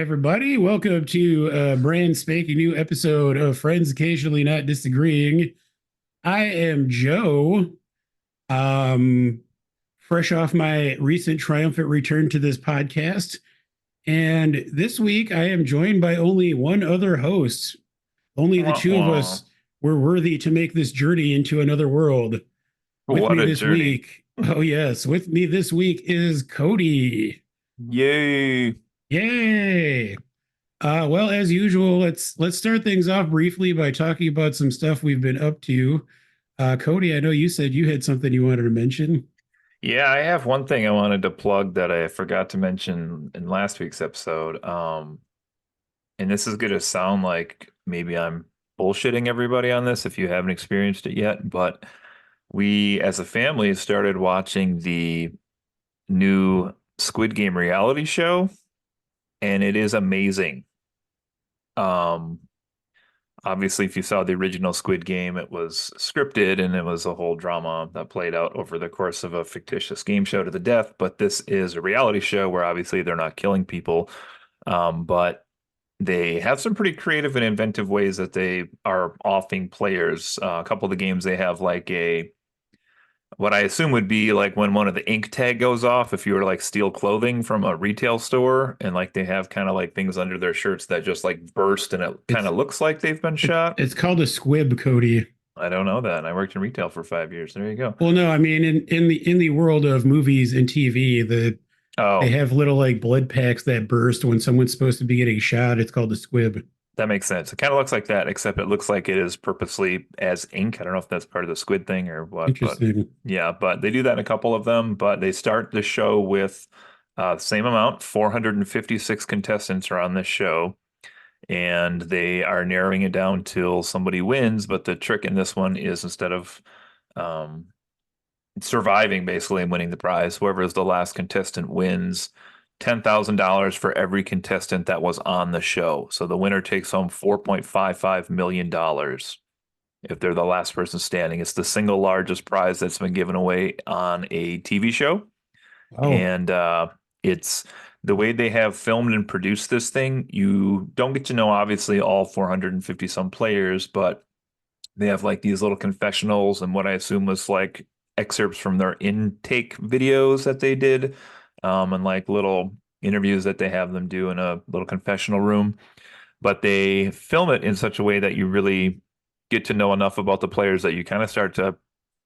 everybody. Welcome to a brand spanking new episode of Friends Occasionally Not Disagreeing. I am Joe, um, fresh off my recent triumphant return to this podcast. And this week I am joined by only one other host. Only the Wah, two of wah. us were worthy to make this journey into another world. With What me a this journey. week, oh, yes, with me this week is Cody. Yay. Yay. Well, as usual, let's start things off briefly by talking about some stuff we've been up to. Cody, I know you said you had something you wanted to mention. Yeah, I have one thing I wanted to plug that I forgot to mention in last week's episode. And this is going to sound like maybe I'm bullshitting everybody on this if you haven't experienced it yet, but we as a family started watching the new Squid Game reality show, and it is amazing. Um, Obviously, if you saw the original Squid Game, it was scripted and it was a whole drama that played out over the course of a fictitious game show to the death. But this is a reality show where obviously they're not killing people, but they have some pretty creative and inventive ways that they are offing players. A couple of the games they have like a what I assume would be like when one of the ink tag goes off if you were to like steal clothing from a retail store and like they have kind of like things under their shirts that just like burst and it kind It's of looks like they've been it, shot. it's called a squib, Cody. I don't know that. I worked in retail for 5 years. There you go. Well, no, I mean in the world of movies and TV, they Oh, have little like blood packs that burst when someone's supposed to be getting shot. It's called a squib. that makes sense. It kind of looks like that, except it looks like it is purposely as ink. I don't know if that's part of the squid thing or what, but Interesting. yeah, but they do that in a couple of them. But they start the show with the same amount, 456 contestants are on this show, and they are narrowing it down till somebody wins. But the trick in this one is instead of um, surviving basically and winning the prize, whoever is the last contestant wins $10,000 for every contestant that was on the show. So the winner takes home $4.55 million if they're the last person standing. It's the single largest prize that's been given away on a TV show. Oh, And it's the way they have filmed and produced this thing. You don't get to know, obviously, all 450 some players, but they have like these little confessionals and what I assume was like excerpts from their intake videos that they did, and like little interviews that they have them do in a little confessional room. But they film it in such a way that you really get to know enough about the players that you kind of start to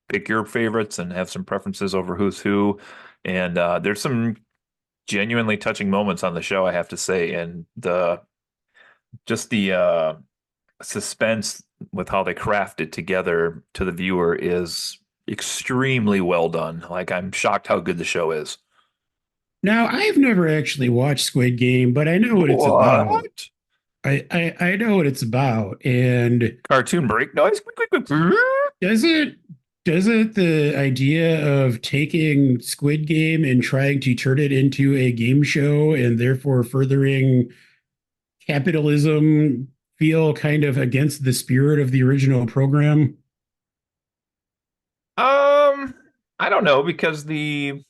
pick your favorites and have some preferences over who's who. And there's some genuinely touching moments on the show, I have to say, and the suspense with how they craft it together to the viewer is extremely well done. Like I'm shocked how good the show is. now I've never actually watched Squid Game, but I know what it's about. What? I know what it's about, and Cartoon break noise? Quick, quick, quick. does it doesn't the idea of taking Squid Game and trying to turn it into a game show and therefore furthering capitalism feel kind of against the spirit of the original program? Um, I don't know because the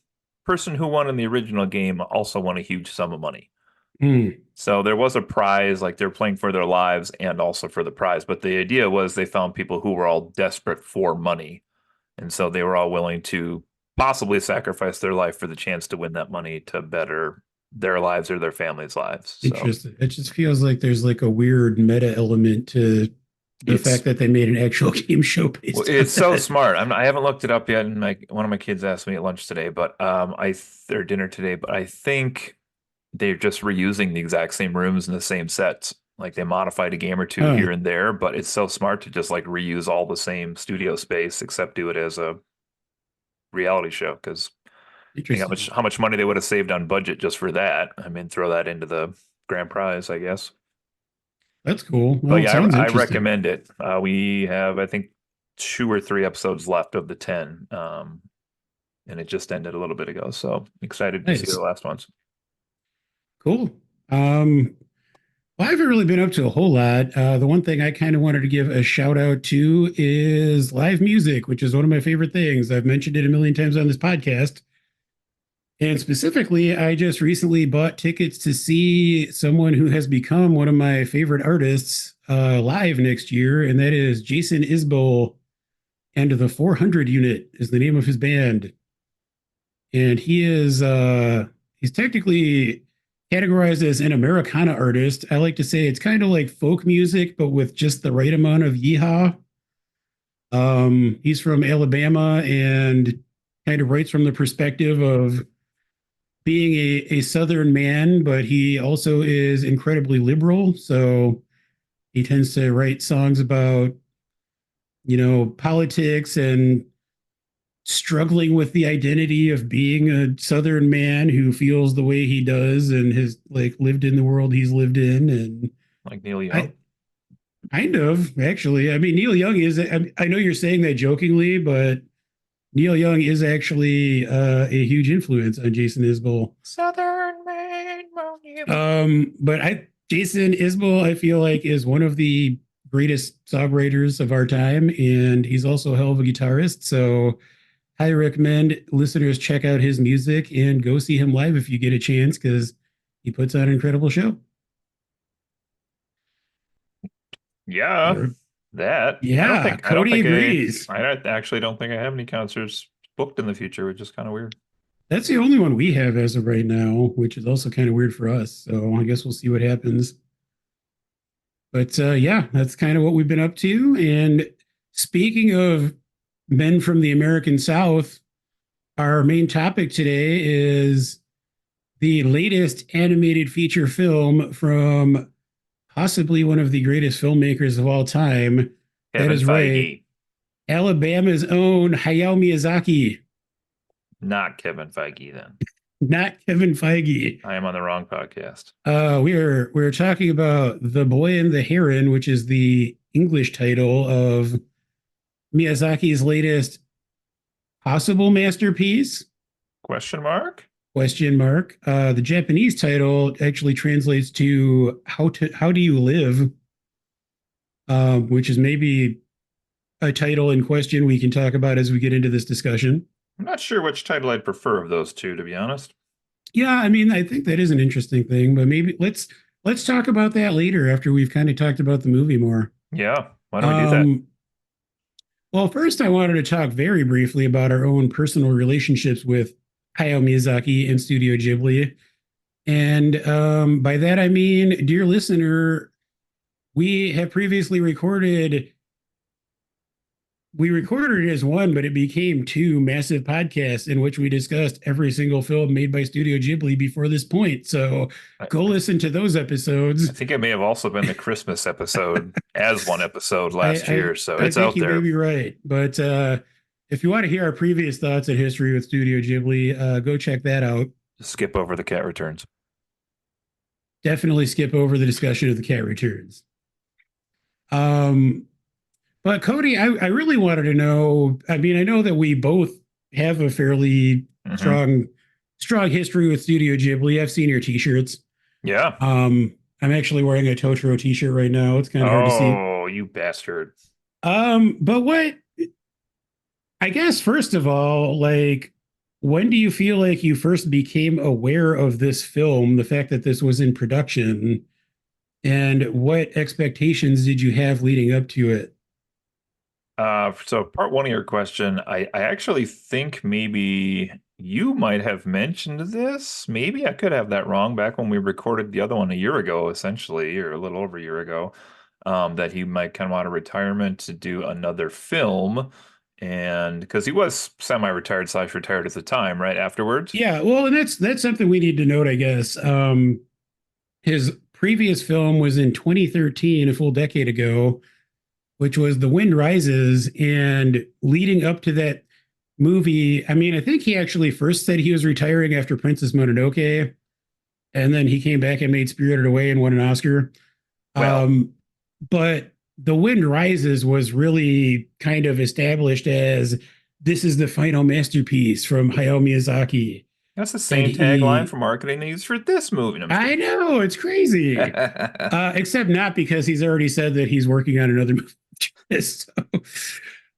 person who won in the original game also won a huge sum of money. Hmm, So there was a prize, like they're playing for their lives and also for the prize. But the idea was they found people who were all desperate for money. And so they were all willing to possibly sacrifice their life for the chance to win that money to better their lives or their families' lives. So interesting. It just feels like there's like a weird meta element to the fact it's that they made an actual game show based on it's so that. smart. I haven't looked it up yet, and one of my kids asked me at lunch today, but or dinner today, but I think they're just reusing the exact same rooms and the same sets. Like they modified a game or two Huh, here and there, but it's so smart to just like reuse all the same studio space except do it as a reality show because think interesting. how much money they would have saved on budget just for that. I mean, throw that into the grand prize, I guess. That's cool. But Well, it yeah, sounds I interesting. recommend it. We have, I think, two or three episodes left of the 10. And it just ended a little bit ago. So excited to see the Nice. last ones. Cool. Um, well, I haven't really been up to a whole lot. The one thing I kind of wanted to give a shout out to is live music, which is one of my favorite things. I've mentioned it a million times on this podcast. And specifically, I just recently bought tickets to see someone who has become one of my favorite artists live next year, and that is Jason Isbell. And the 400 Unit is the name of his band. And he's technically categorized as an Americana artist. I like to say it's kind of like folk music, but with just the right amount of yeehaw. He's from Alabama and kind of writes from the perspective of being a Southern man, but he also is incredibly liberal. So he tends to write songs about, politics and struggling with the identity of being a Southern man who feels the way he does and has like lived in the world he's lived in. And Like Neil Young. I kind of actually, I mean, Neil Young is, I know you're saying that jokingly, but Neil Young is actually a huge influence on Jason Isbell. Southern man, Jason Isbell, I feel like, is one of the greatest songwriters of our time, and he's also a hell of a guitarist. So I recommend listeners check out his music and go see him live if you get a chance, because he puts on an incredible show. Yeah, that. Yeah, Cody agrees. Actually don't think I have any concerts booked in the future, which is kind of weird. That's the only one we have as of right now, which is also kind of weird for us. So I guess we'll see what happens. But yeah, that's kind of what we've been up to. And speaking of men from the American South, our main topic today is the latest animated feature film from possibly one of the greatest filmmakers of all time. Kevin That is Feige. right. Alabama's own Hayao Miyazaki. Not Kevin Feige, then. Not Kevin Feige. I am on the wrong podcast. We're talking about The Boy and the Heron, which is the English title of Miyazaki's latest possible masterpiece. Question mark? Question mark. The Japanese title actually translates to How Do You Live, which is maybe a title in question we can talk about as we get into this discussion. I'm not sure which title I'd prefer of those two, to be honest. Yeah, I mean, I think that is an interesting thing, but maybe let's talk about that later after we've kind of talked about the movie more. Yeah, why don't we do that? Well, first I wanted to talk very briefly about our own personal relationships with Hayao Miyazaki and Studio Ghibli. And by that I mean, dear listener, we have previously recorded it as one, but it became two massive podcasts in which we discussed every single film made by Studio Ghibli before this point. So go listen to those episodes. I think it may have also been the Christmas episode as one episode last year. So it's out there. You may be right. But if you want to hear our previous thoughts and history with Studio Ghibli, go check that out. Just skip over the cat returns. Definitely skip over the discussion of the cat returns. But Cody, I really wanted to know, I mean, I know that we both have a fairly strong history with Studio Ghibli. I've seen your t-shirts. Yeah. I'm actually wearing a Totoro t-shirt right now. It's kind of hard to see. Oh, you bastard. But what, I guess, first of all, like, when do you feel like you first became aware of this film, the fact that this was in production, and what expectations did you have leading up to it? So part one of your question, I actually think maybe you might have mentioned this. Maybe I could have that wrong back when we recorded the other one a year ago, essentially, or a little over a year ago, that he might come out of retirement to do another film. And because he was semi-retired / retired at the time, right afterwards. Yeah, well, and that's something we need to note, I guess. His previous film was in 2013, a full decade ago, which was The Wind Rises. And leading up to that movie, I mean, I think he actually first said he was retiring after Princess Mononoke, and then he came back and made Spirited Away and won an Oscar. Well, but The Wind Rises was really kind of established as this is the final masterpiece from Hayao Miyazaki. that's the same tagline for marketing they use for this movie. I know, it's crazy. Except not, because he's already said that he's working on another movie. So,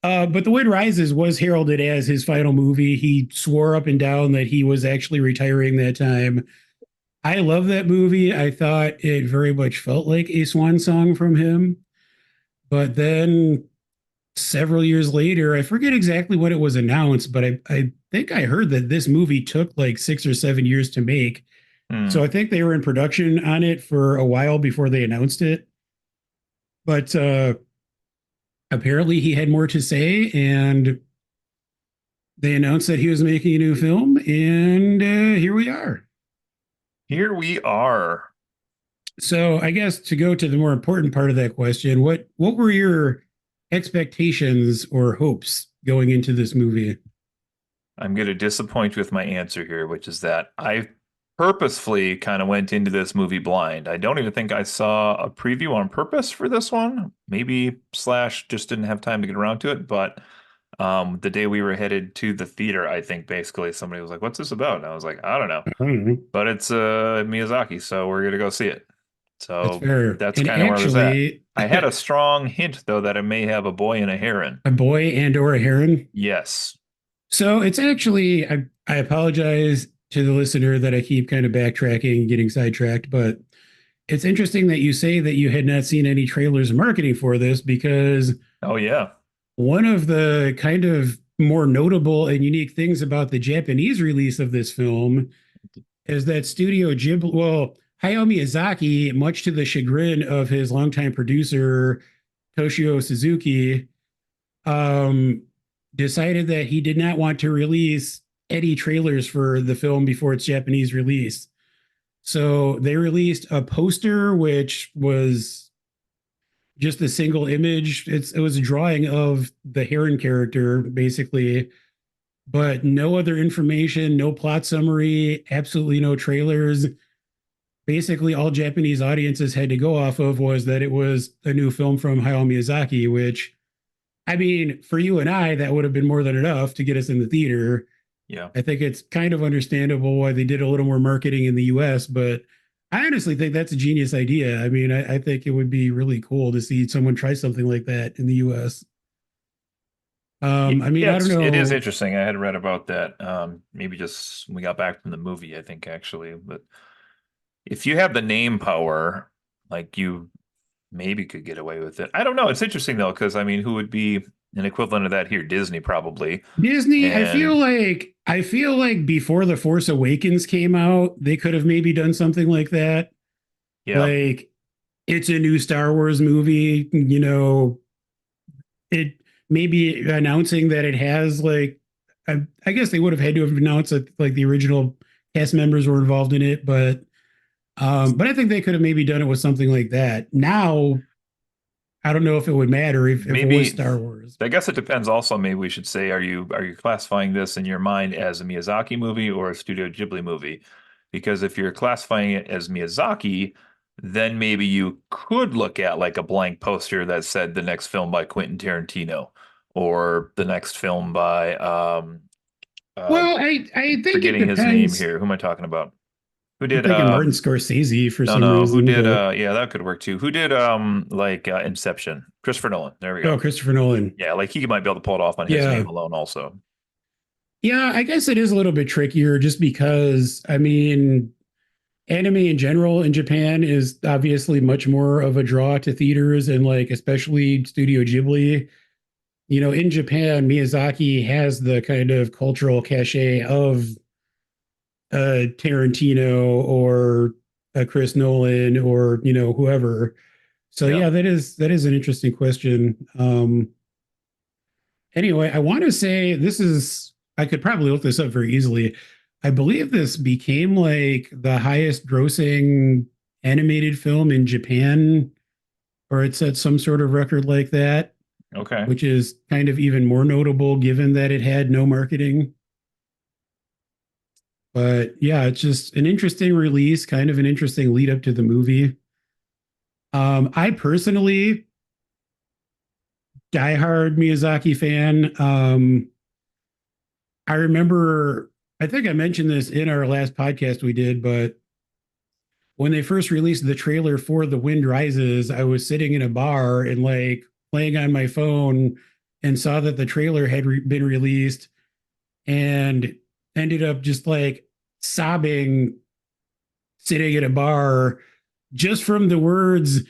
But The Wind Rises was heralded as his final movie. He swore up and down that he was actually retiring that time. I love that movie. I thought it very much felt like a swan song from him. But then several years later, I forget exactly when it was announced, but I think I heard that this movie took like 6 or 7 years to make. So I Hmm. think they were in production on it for a while before they announced it. But apparently he had more to say, and they announced that he was making a new film, and here we are. Here we are. So I guess to go to the more important part of that question, what were your expectations or hopes going into this movie? I'm going to disappoint you with my answer here, which is that I purposefully kind of went into this movie blind. I don't even think I saw a preview on purpose for this one. Maybe slash just didn't have time to get around to it. But the day we were headed to the theater, I think basically somebody was like, "What's this about?" And I was like, "I don't know." I don't know. But it's Miyazaki, so we're gonna go see it. That's So fair. that's And kind of where I was at. actually, I had a strong hint though that it may have a boy and a heron. a boy and or a heron. Yes. So it's actually, I apologize to the listener that I keep kind of backtracking, getting sidetracked, but it's interesting that you say that you had not seen any trailers or marketing for this because Oh yeah. one of the kind of more notable and unique things about the Japanese release of this film is that Studio Ghibli, well, Hayao Miyazaki, much to the chagrin of his longtime producer Toshio Suzuki, um, decided that he did not want to release any trailers for the film before its Japanese release. So they released a poster, which was just a single image. It was a drawing of the Heron character, basically, but no other information, no plot summary, absolutely no trailers. Basically, all Japanese audiences had to go off of was that it was a new film from Hayao Miyazaki, which, I mean, for you and I, that would have been more than enough to get us in the theater. Yeah. I think it's kind of understandable why they did a little more marketing in the US, but I honestly think that's a genius idea. I mean, I think it would be really cool to see someone try something like that in the US. I mean, Yeah, I don't it is know. interesting. I had read about that. Maybe just when we got back from the movie, I think actually. But if you have the name power, like you maybe could get away with it. I don't know. It's interesting though, because I mean, who would be an equivalent of that here? Disney probably. Disney, And I feel like before The Force Awakens came out, they could have maybe done something like that. yeah, Like it's a new Star Wars movie, it maybe announcing that it has like I guess they would have had to have announced that like the original cast members were involved in it, but I think they could have maybe done it with something like that. Now, I don't know if it would matter if it was maybe. Star Wars. I guess it depends also. Maybe we should say, are you classifying this in your mind as a Miyazaki movie or a Studio Ghibli movie? Because if you're classifying it as Miyazaki, then maybe you could look at like a blank poster that said the next film by Quentin Tarantino or the next film by uh Well, I think it forgetting his name depends. here. Who am I talking about? Who I'm did thinking Martin Scorsese for no some no, who reason, did but yeah, that could work too. Who did like Inception? Christopher Nolan. There we oh, go. Christopher Nolan. Yeah, like he might be able to pull it off on his Yeah. name alone also. Yeah, I guess it is a little bit trickier just because I mean, anime in general in Japan is obviously much more of a draw to theaters and like especially Studio Ghibli. In Japan, Miyazaki has the kind of cultural cachet of Tarantino or Chris Nolan or whoever. So Yeah. yeah, that is an interesting question. Anyway, I want to say this is I could probably look this up very easily. I believe this became like the highest grossing animated film in Japan, or it set some sort of record like that, Okay. which is kind of even more notable given that it had no marketing. But yeah, it's just an interesting release, kind of an interesting lead up to the movie. I personally, diehard Miyazaki fan. I remember, I think I mentioned this in our last podcast we did, but when they first released the trailer for The Wind Rises, I was sitting in a bar and like playing on my phone and saw that the trailer had been released and ended up just like sobbing sitting at a bar just from the words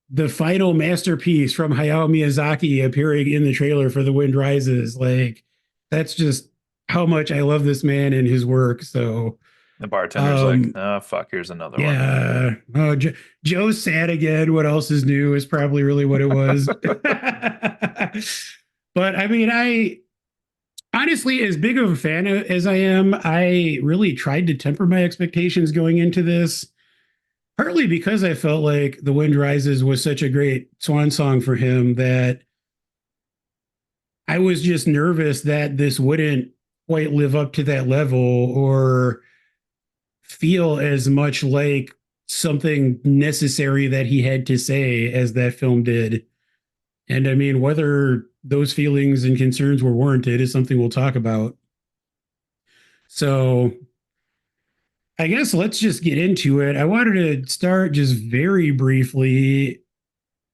the final masterpiece from Hayao Miyazaki appearing in the trailer for The Wind Rises. Like that's just how much I love this man and his work. So The bartender's like, um oh, fuck, here's another one. yeah. Oh, Joe's sad again. What else is new is probably really what it was. But I mean, I honestly, as big of a fan as I am, I really tried to temper my expectations going into this, partly because I felt like The Wind Rises was such a great swan song for him that I was just nervous that this wouldn't quite live up to that level or feel as much like something necessary that he had to say as that film did. And I mean, whether those feelings and concerns were warranted is something we'll talk about. So I guess let's just get into it. I wanted to start just very briefly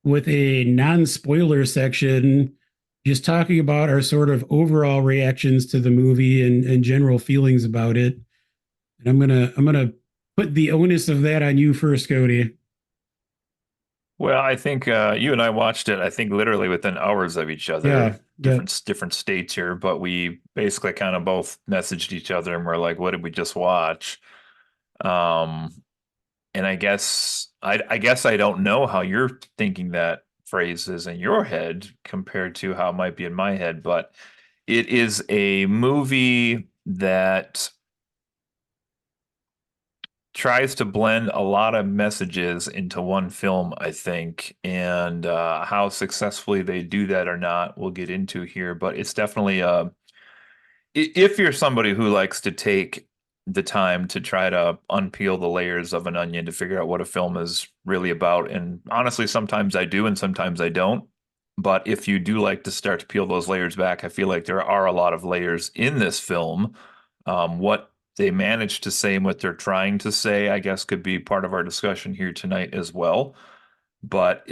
with a non-spoiler section, just talking about our sort of overall reactions to the movie and general feelings about it. And I'm gonna put the onus of that on you first, Cody. Well, I think you and I watched it, I think literally within hours of each other, Yeah, yeah, different states here, but we basically kind of both messaged each other and we're like, what did we just watch? Um, and I guess I don't know how you're thinking that phrase is in your head compared to how it might be in my head, but it is a movie that tries to blend a lot of messages into one film, I think, and how successfully they do that or not, we'll get into here. But it's definitely if you're somebody who likes to take the time to try to unpeel the layers of an onion to figure out what a film is really about, and honestly, sometimes I do and sometimes I don't. But if you do like to start to peel those layers back, I feel like there are a lot of layers in this film. What they managed to say and what they're trying to say, I guess, could be part of our discussion here tonight as well. But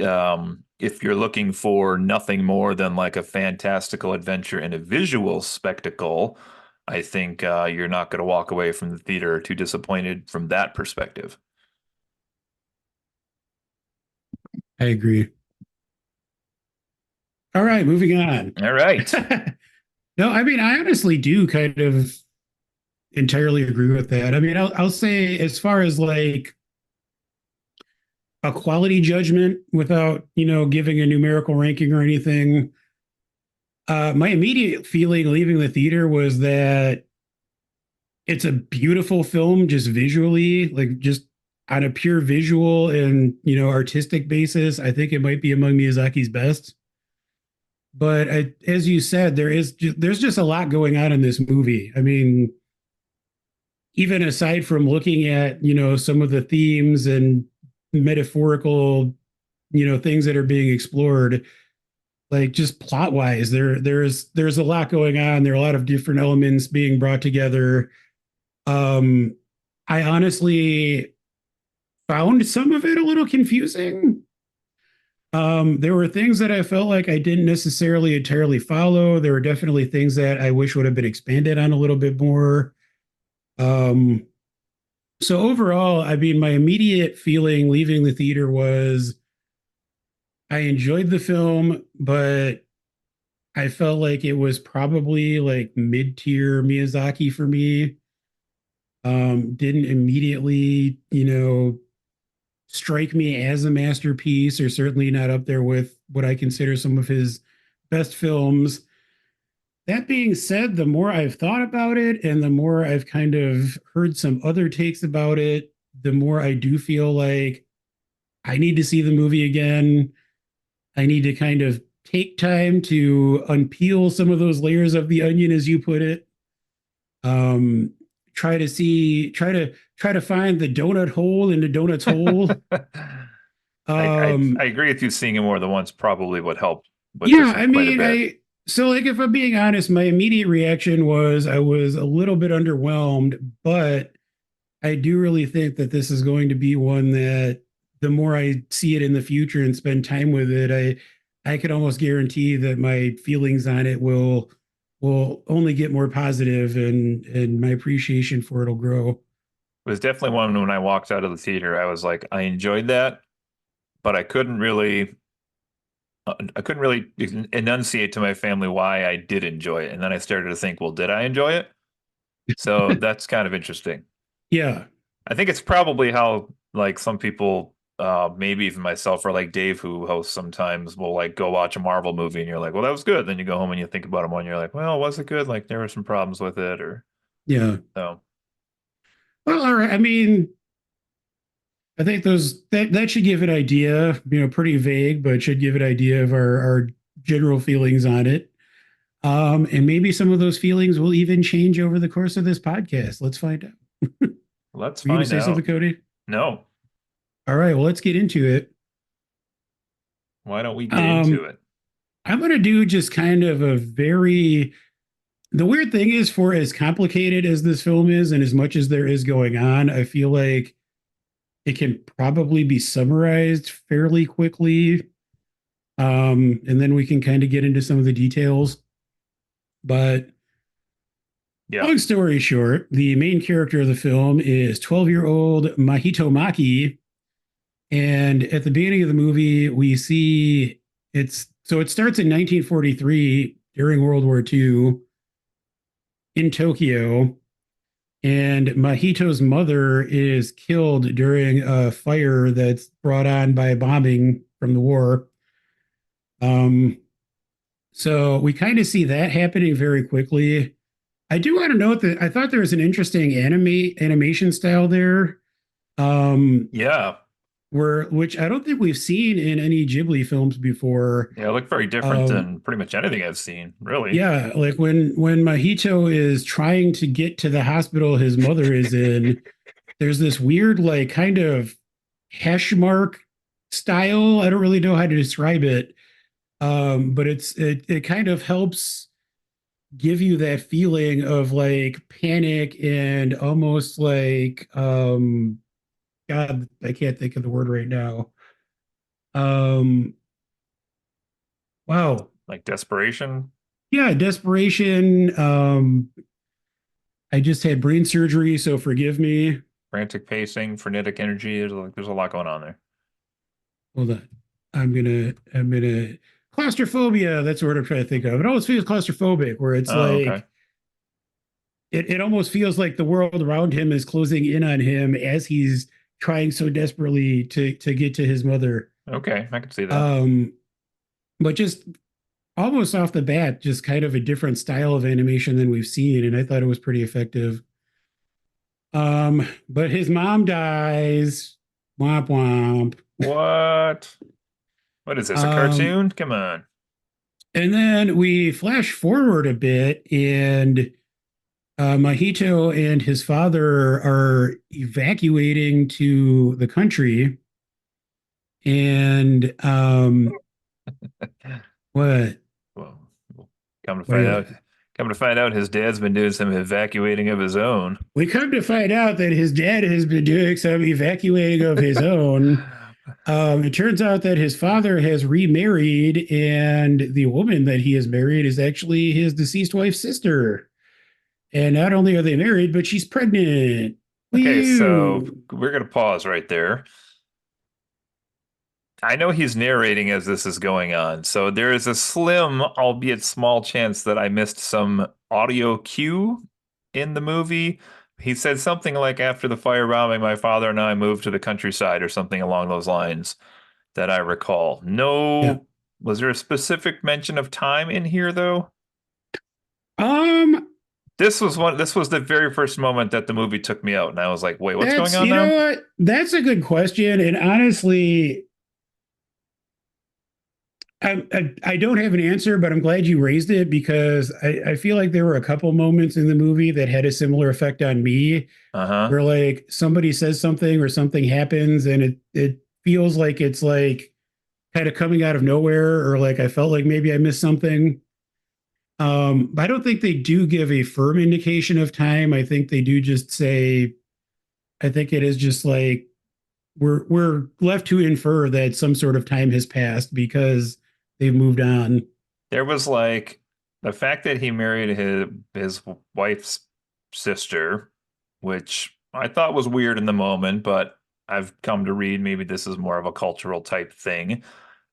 if you're looking for nothing more than like a fantastical adventure and a visual spectacle, I think you're not going to walk away from the theater too disappointed from that perspective. I agree. All right, moving on. All right. No, I mean, I honestly do kind of entirely agree with that. I mean, I'll say as far as like a quality judgment without, giving a numerical ranking or anything, my immediate feeling leaving the theater was that it's a beautiful film just visually, like just on a pure visual and, artistic basis. I think it might be among Miyazaki's best. But as you said, there's just a lot going on in this movie. I mean, even aside from looking at, some of the themes and metaphorical, things that are being explored, like just plot wise, there's a lot going on. There are a lot of different elements being brought together. Um, I honestly found some of it a little confusing. There were things that I felt like I didn't necessarily entirely follow. There were definitely things that I wish would have been expanded on a little bit more. Um, so overall, I mean, my immediate feeling leaving the theater was I enjoyed the film, but I felt like it was probably like mid-tier Miyazaki for me. Didn't immediately, strike me as a masterpiece, or certainly not up there with what I consider some of his best films. That being said, the more I've thought about it and the more I've kind of heard some other takes about it, the more I do feel like I need to see the movie again. I need to kind of take time to unpeel some of those layers of the onion, as you put it. Um, try to find the donut hole in the donut's hole. I Um, agree with you, seeing it more than once probably would help with yeah, this I quite a mean, bit. so like if I'm being honest, my immediate reaction was I was a little bit underwhelmed, but I do really think that this is going to be one that the more I see it in the future and spend time with it, I can almost guarantee that my feelings on it will only get more positive, and my appreciation for it'll grow. It was definitely one when I walked out of the theater, I was like, I enjoyed that, but I couldn't really enunciate to my family why I did enjoy it. And then I started to think, well, did I enjoy it? So that's kind of interesting. Yeah. I think it's probably how like some people, maybe even myself or like Dave who hosts sometimes will like go watch a Marvel movie and you're like, well, that was good. Then you go home and you think about them and you're like, well, was it good? Like there were some problems with it or Yeah. so. Well, all right. I mean, I think that should give an idea, pretty vague, but should give an idea of our general feelings on it. And maybe some of those feelings will even change over the course of this podcast. Let's find out. Let's Were you going to find say something, out. Cody? No, All right. Well, let's get into it. why don't we get into Um, it? I'm going to do just kind of a very. The weird thing is, for as complicated as this film is, and as much as there is going on, I feel like it can probably be summarized fairly quickly. And then we can kind of get into some of the details. But Yeah. long story short, the main character of the film is 12-year-old Mahito Maki. And at the beginning of the movie, we see it starts in 1943 during World War II in Tokyo. And Mahito's mother is killed during a fire that's brought on by a bombing from the war. Um, so we kind of see that happening very quickly. I do want to note that I thought there was an interesting animation style there, um, Yeah. which I don't think we've seen in any Ghibli films before. Yeah, it looked very different Um, than pretty much anything I've seen, really. yeah, like when Mahito is trying to get to the hospital his mother is in, there's this weird, like, kind of hash mark style. I don't really know how to describe it. But it kind of helps give you that feeling of like panic and almost like God, I can't think of the word right now. Um wow. Like desperation, Yeah, desperation. I just had brain surgery, so forgive me. frantic pacing, frenetic energy. There's a lot going on there. Hold on. I'm gonna claustrophobia. That's the word I'm trying to think of. It always feels claustrophobic, where it's Oh, okay. like it almost feels like the world around him is closing in on him as he's trying so desperately to get to his mother. Okay, I can see that. Um, but just almost off the bat, just kind of a different style of animation than we've seen, and I thought it was pretty effective. But his mom dies. Womp womp. What? What is this, a Um, cartoon? Come on. and then we flash forward a bit, and Mahito and his father are evacuating to the country. And what? Well, come to What are find you? out, come to find out, his dad's been doing some evacuating of his own. We come to find out that his dad has been doing some evacuating of his own. It turns out that his father has remarried, and the woman that he has married is actually his deceased wife's sister. And not only are they married, but she's pregnant. Okay, so Woo! we're gonna pause right there. I know he's narrating as this is going on, so there is a slim, albeit small chance that I missed some audio cue in the movie. He said something like, after the firebombing, my father and I moved to the countryside, or something along those lines that I recall. Yeah. No, was there a specific mention of time in here, though? Um, This was the very first moment that the movie took me out, and I was like, wait, what's going that's on you know now? what? That's a good question. And honestly, I don't have an answer, but I'm glad you raised it because I feel like there were a couple moments in the movie that had a similar effect on me, Uh-huh. where like somebody says something or something happens and it feels like it's like kind of coming out of nowhere, or like I felt like maybe I missed something. But I don't think they do give a firm indication of time. I think they do just say, I think it is just like we're left to infer that some sort of time has passed because they've moved on. There was like the fact that he married his wife's sister, which I thought was weird in the moment, but I've come to read maybe this is more of a cultural type thing.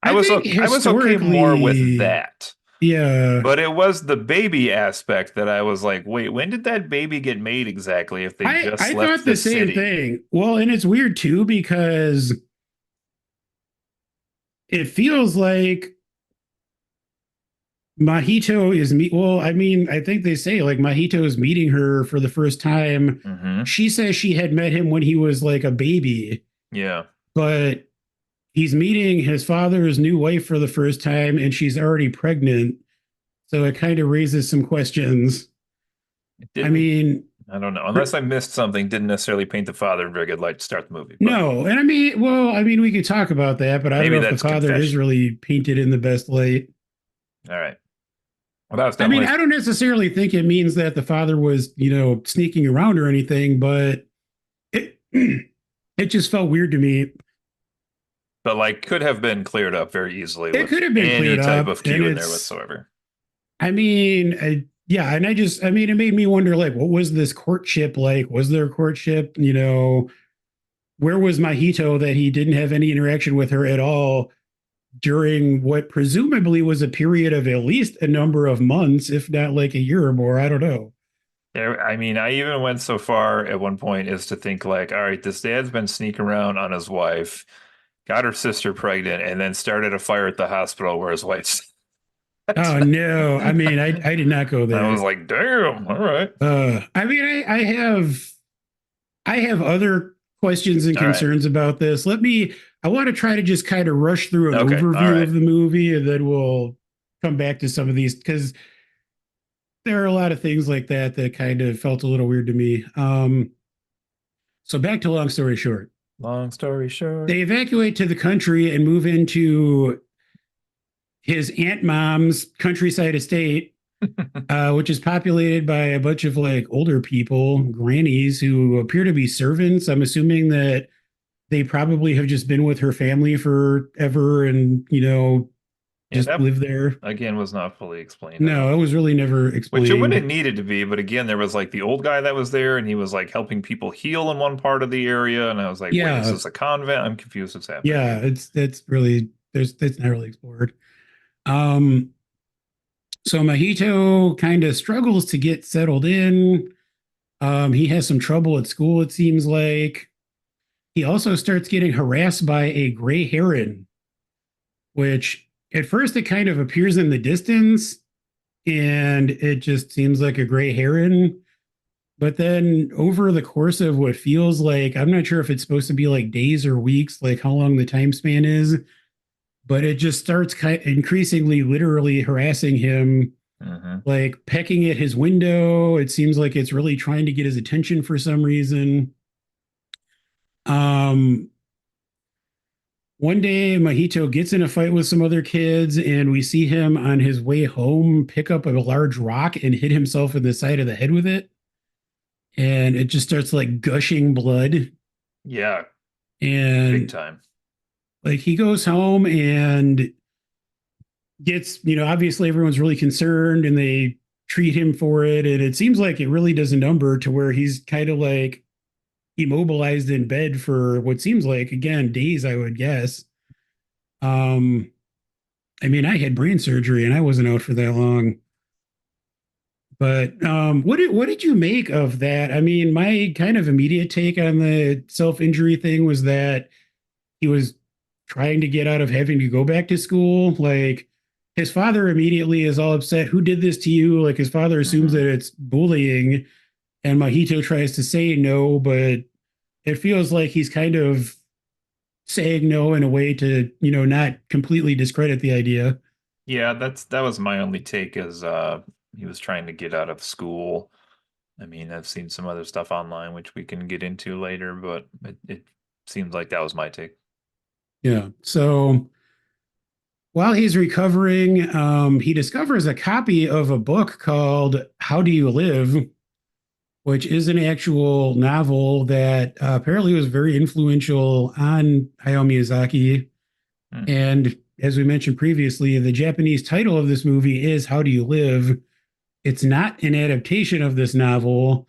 I think I was okay more with historically, that. yeah, But it was the baby aspect that I was like, wait, when did that baby get made exactly if they just I left thought the the same city? thing. Well, and it's weird too because it feels like Mahito is meet. Well, I mean, I think they say like Mahito is meeting her for the first time. Hmm. She says she had met him when he was like a baby, Yeah. but he's meeting his father's new wife for the first time, and she's already pregnant. So it kind of raises some questions. It I didn't, mean, I don't know. Unless I missed something, didn't necessarily paint the father in very good light to start the movie, but no, and I mean, well, I mean, we could talk about that, but I don't maybe know if the that's father is confession. really painted in the best light. All right. Well, that was I mean, definitely, I don't necessarily think it means that the father was, sneaking around or anything, but it it just felt weird to me. but like could have been cleared up very easily It with could have been any cleared type up, of and cue in there it's, whatsoever. I mean, yeah, and I mean, it made me wonder, like, what was this courtship like? Was there a courtship? Where was Mahito that he didn't have any interaction with her at all during what presumably was a period of at least a number of months, if not like a year or more? I don't know. There, I mean, I even went so far at one point as to think like, all right, this dad's been sneaking around on his wife, got her sister pregnant, and then started a fire at the hospital where his wife's at. Oh no, I mean, I did not go I was there. like, damn, all right. I mean, I have other questions and All right. concerns about this. I want to try to just kind of rush through an Okay. All overview right. of the movie, and then we'll come back to some of these because there are a lot of things like that that kind of felt a little weird to me. So back to long story short, Long story short. they evacuate to the country and move into his aunt mom's countryside estate, which is populated by a bunch of like older people, grannies who appear to be servants. I'm assuming that they probably have just been with her family forever and, Yeah, just that live there. again was not fully explained, I No, don't it was think. really never Which it wouldn't have explained. needed to be, but again, there was like the old guy that was there and he was like helping people heal in one part of the area, and I was like, wait, is Yeah, this a convent? I'm confused what's happening yeah, here. that's really that's not really explored. Um, so Mahito kind of struggles to get settled in. He has some trouble at school, it seems like. He also starts getting harassed by a gray heron, which at first it kind of appears in the distance and it just seems like a gray heron. But then over the course of what feels like, I'm not sure if it's supposed to be like days or weeks, like how long the time span is, but it just starts increasingly literally harassing him, Hmm. like pecking at his window. It seems like it's really trying to get his attention for some reason. Um, One day, Mahito gets in a fight with some other kids, and we see him on his way home pick up a large rock and hit himself in the side of the head with it. And it just starts like gushing blood. Yeah, big And time. like he goes home and gets, obviously everyone's really concerned and they treat him for it. And it seems like it really does a number to where he's kind of like immobilized in bed for what seems like, again, days, I would guess. Um, I mean, I had brain surgery and I wasn't out for that long. But what did you make of that? I mean, my kind of immediate take on the self injury thing was that he was trying to get out of having to go back to school. Like his father immediately is all upset. Who did this to you? Like his father assumes Hmm. that it's bullying, and Mahito tries to say no, but it feels like he's kind of saying no in a way to not completely discredit the idea. Yeah, that was my only take is he was trying to get out of school. I mean, I've seen some other stuff online which we can get into later, but it seems like that was my take. Yeah. So while he's recovering, he discovers a copy of a book called "How Do You Live," which is an actual novel that apparently was very influential on Hayao Miyazaki. Hmm. And as we mentioned previously, the Japanese title of this movie is How Do You Live? It's not an adaptation of this novel,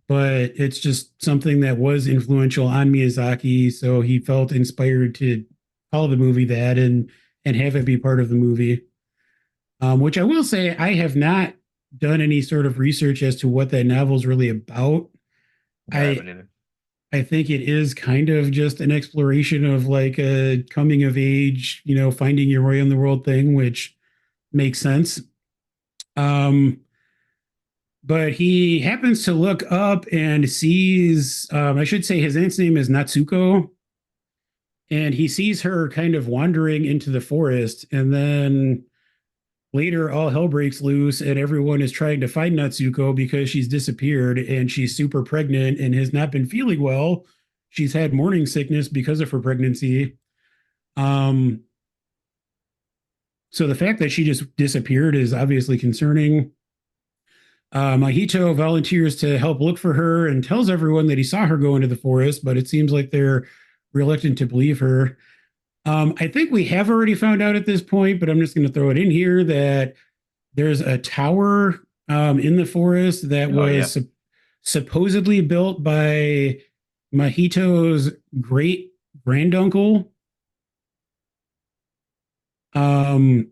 but it's just something that was influential on Miyazaki. So he felt inspired to call the movie that and have it be part of the movie. Which I will say, I have not done any sort of research as to what that novel is really about. I I haven't either. I think it is kind of just an exploration of like a coming of age, finding your way in the world thing, which makes sense. Um, but he happens to look up and sees, I should say his aunt's name is Natsuko, and he sees her kind of wandering into the forest. And then later, all hell breaks loose, and everyone is trying to find Natsuko because she's disappeared and she's super pregnant and has not been feeling well. She's had morning sickness because of her pregnancy. Um, so the fact that she just disappeared is obviously concerning. Mahito volunteers to help look for her and tells everyone that he saw her go into the forest, but it seems like they're reluctant to believe her. I think we have already found out at this point, but I'm just going to throw it in here that there's a tower in the forest that Oh yeah. was supposedly built by Mahito's great granduncle. Um,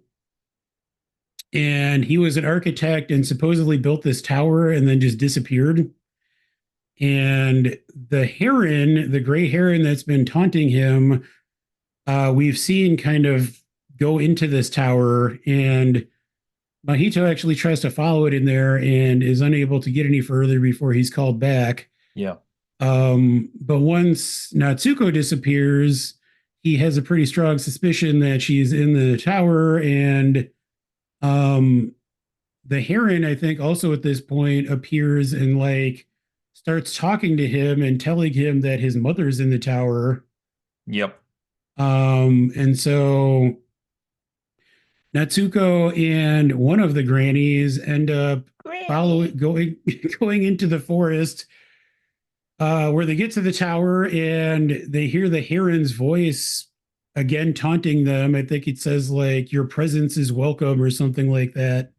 and he was an architect and supposedly built this tower and then just disappeared. And the heron, the gray heron that's been taunting him, we've seen kind of go into this tower, and Mahito actually tries to follow it in there and is unable to get any further before he's called back. Yeah. But once Natsuko disappears, he has a pretty strong suspicion that she's in the tower, and um, the heron, I think, also at this point appears and like starts talking to him and telling him that his mother's in the tower. Yep. And so Natsuko and one of the grannies end up following going going into the forest, where they get to the tower and they hear the heron's voice again taunting them. I think it says like your presence is welcome or something like that.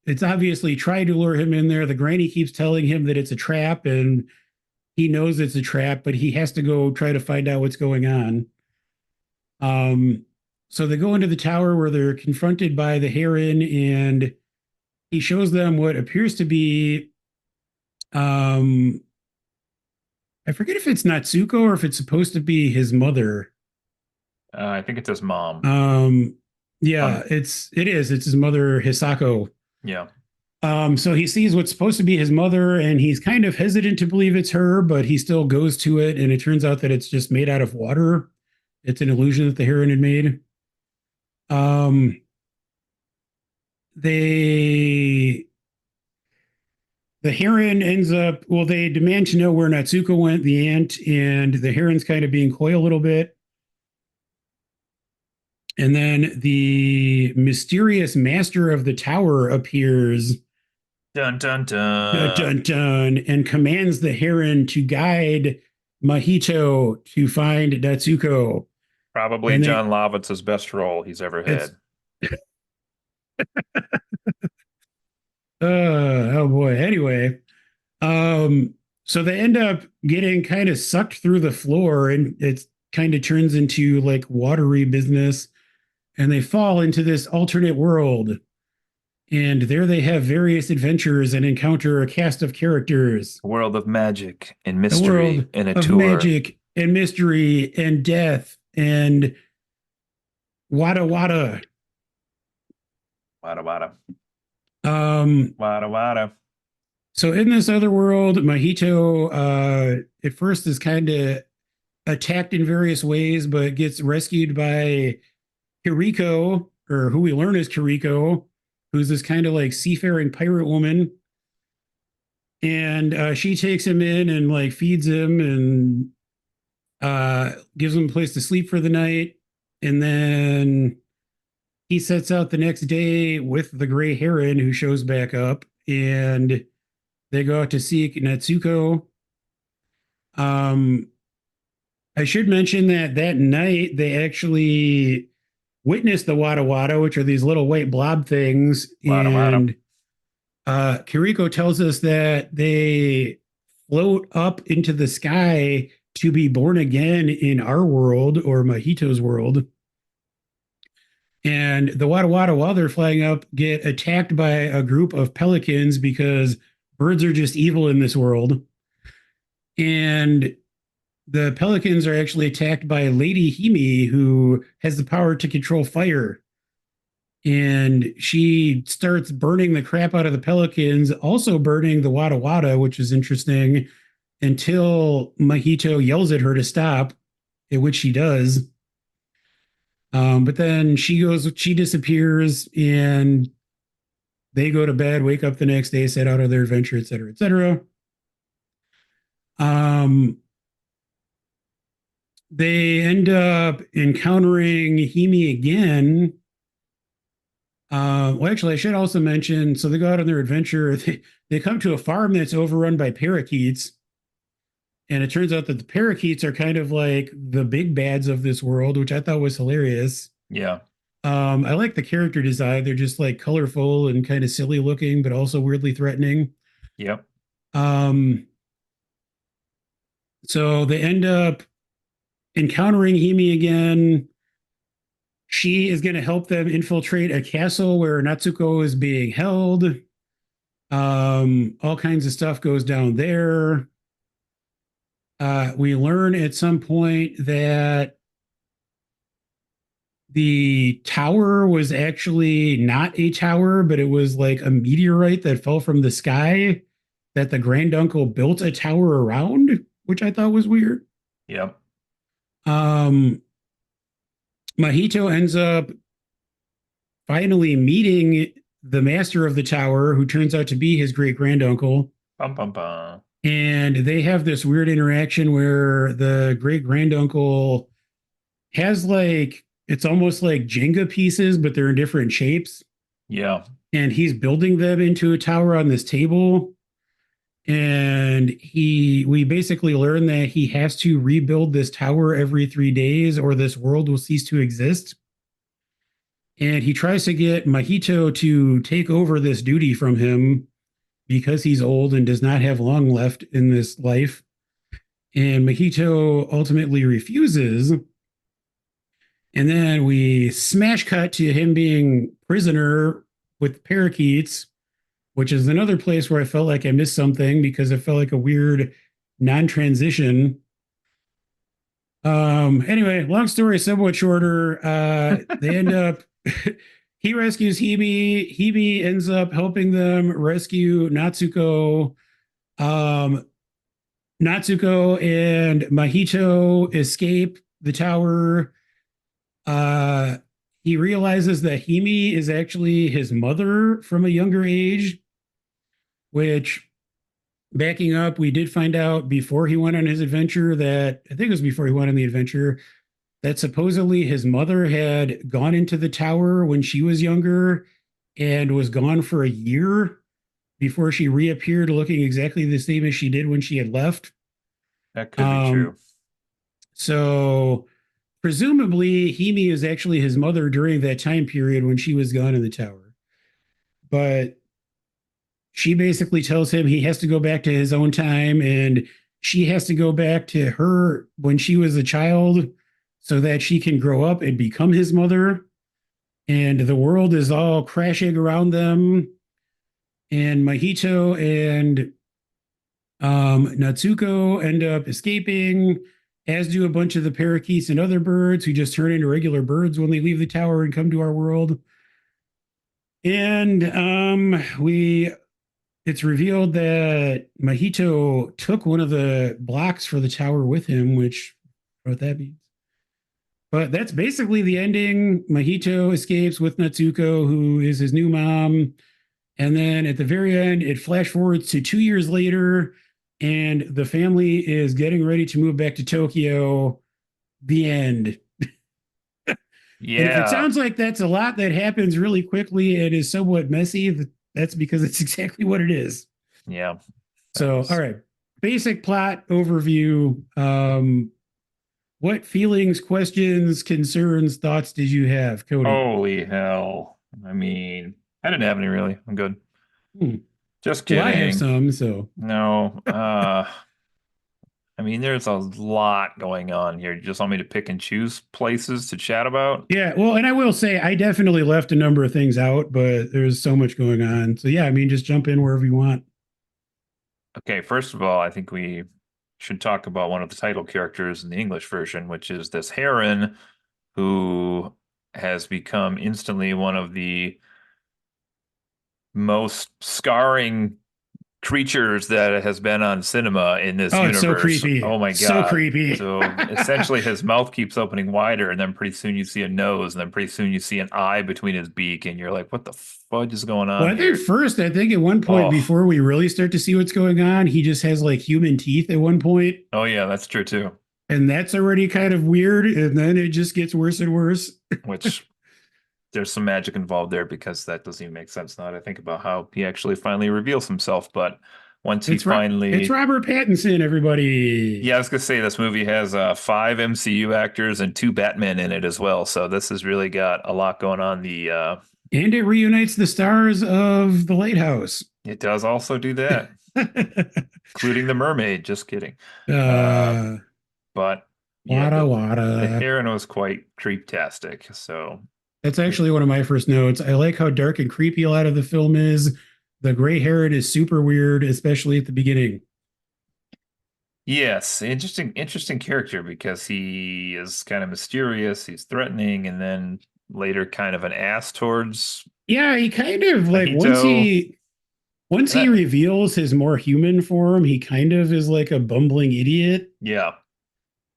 It's obviously trying to lure him in there. The granny keeps telling him that it's a trap, and he knows it's a trap, but he has to go try to find out what's going on. Um, so they go into the tower where they're confronted by the heron, and he shows them what appears to be, um, I forget if it's Natsuko or if it's supposed to be his mother. I think it's his mom. Um, yeah, Um, it's his mother Hisako. yeah. So he sees what's supposed to be his mother, and he's kind of hesitant to believe it's her, but he still goes to it, and it turns out that it's just made out of water. It's an illusion that the heron had made. Um, they the heron ends up, well, they demand to know where Natsuko went, the ant, and the heron's kind of being coy a little bit. And then the mysterious master of the tower appears, Dun dun dun, dun. dun, dun, and commands the heron to guide Mahito to find Natsuko. Probably And they, John Lovitz's best role he's ever it's, had. oh boy. Anyway, so they end up getting kind of sucked through the floor, and it kind of turns into like watery business, and they fall into this alternate world. And there they have various adventures and encounter a cast of characters. A world of magic and A mystery world and a of tour. magic and mystery and death and wada wada. Wada wada. Um, Wada wada. so in this other world, Mahito at first is kind of attacked in various ways, but gets rescued by Kiriko, or who we learn is Kiriko, who's this kind of like seafaring pirate woman. And she takes him in and like feeds him and gives him a place to sleep for the night. And then he sets out the next day with the gray heron who shows back up, and they go out to seek Natsuko. Um, I should mention that that night they actually witness the Wada Wada, which are these little white blob things. Wada wada. And Kiriko tells us that they float up into the sky to be born again in our world or Mahito's world. And the Wada Wada, while they're flying up, get attacked by a group of pelicans because birds are just evil in this world. And the pelicans are actually attacked by Lady Hime, who has the power to control fire. And she starts burning the crap out of the pelicans, also burning the Wada Wada, which is interesting, until Mahito yells at her to stop, at which she does. But then she disappears, and they go to bed, wake up the next day, set out on their adventure, et cetera, et cetera. They end up encountering Hime again. Well, actually, I should also mention, so they go out on their adventure. They come to a farm that's overrun by parakeets. And it turns out that the parakeets are kind of like the big bads of this world, which I thought was hilarious. Yeah. I like the character design. They're just like colorful and kind of silly looking, but also weirdly threatening. Yep. So they end up encountering Hime again. She is going to help them infiltrate a castle where Natsuko is being held. All kinds of stuff goes down there. We learn at some point that the tower was actually not a tower, but it was like a meteorite that fell from the sky that the granduncle built a tower around, which I thought was weird. Yep. Mahito ends up finally meeting the master of the tower, who turns out to be his great granduncle. Bum, bum, bum. And they have this weird interaction where the great granduncle has like, it's almost like Jenga pieces, but they're in different shapes. Yeah. And he's building them into a tower on this table. And we basically learn that he has to rebuild this tower every 3 days or this world will cease to exist. And he tries to get Mahito to take over this duty from him because he's old and does not have long left in this life. And Mahito ultimately refuses. And then we smash cut to him being prisoner with parakeets, which is another place where I felt like I missed something because it felt like a weird non-transition. Anyway, long story, somewhat shorter. They end up, he rescues Hime. Hime ends up helping them rescue Natsuko. Natsuko and Mahito escape the tower. He realizes that Hime is actually his mother from a younger age, which, backing up, we did find out before he went on his adventure that, I think it was before he went on the adventure, that supposedly his mother had gone into the tower when she was younger and was gone for a year before she reappeared looking exactly the same as she did when she had left. That could be true. So presumably Hime is actually his mother during that time period when she was gone in the tower. But she basically tells him he has to go back to his own time, and she has to go back to her when she was a child so that she can grow up and become his mother. And the world is all crashing around them. And Mahito and Natsuko end up escaping, as do a bunch of the parakeets and other birds who just turn into regular birds when they leave the tower and come to our world. And it's revealed that Mahito took one of the blocks for the tower with him, which I don't know what that means. But that's basically the ending. Mahito escapes with Natsuko, who is his new mom. And then at the very end, it flash forwards to 2 years later, and the family is getting ready to move back to Tokyo. The end. Yeah. And if it sounds like that's a lot that happens really quickly and is somewhat messy, that's because it's exactly what it is. Yeah. So, all right. Basic plot overview. What feelings, questions, concerns, thoughts did you have, Cody? Holy hell. I mean, I didn't have any really. I'm good. Hmm. Just Well, I have kidding. some, so No. I mean, there's a lot going on here. You just want me to pick and choose places to chat about? yeah. Well, and I will say I definitely left a number of things out, but there's so much going on. So yeah, I mean, just jump in wherever you want. Okay, first of all, I think we should talk about one of the title characters in the English version, which is this Heron, who has become instantly one of the most scarring creatures that has been on cinema in this Oh, it's so universe. creepy. Oh my So God. creepy. So essentially his mouth keeps opening wider, and then pretty soon you see a nose, and then pretty soon you see an eye between his beak, and you're like, what the fudge is going Well, on I think here? first, I think at one point Oh, before we really start to see what's going on, he just has like human teeth at one point, oh yeah, that's true too. and that's already kind of weird. And then it just gets worse and worse. Which there's some magic involved there because that doesn't even make sense now that I think about how he actually finally reveals himself. But once he It's finally, Robert Pattinson, everybody. yeah, I was gonna say this movie has five MCU actors and two Batman in it as well. So this has really got a lot going on. And it reunites the stars of The Lighthouse. It does also do that, including the mermaid. Just kidding. Uh, uh, but yeah, Wada the wada. Heron was quite creep-tastic. So That's actually one of my first notes. I like how dark and creepy a lot of the film is. The gray Herod is super weird, especially at the beginning. yes, interesting character because he is kind of mysterious, he's threatening, and then later kind of an ass towards Yeah, he kind of like Mahito. once And he that, reveals his more human form, he kind of is like a bumbling idiot, yeah.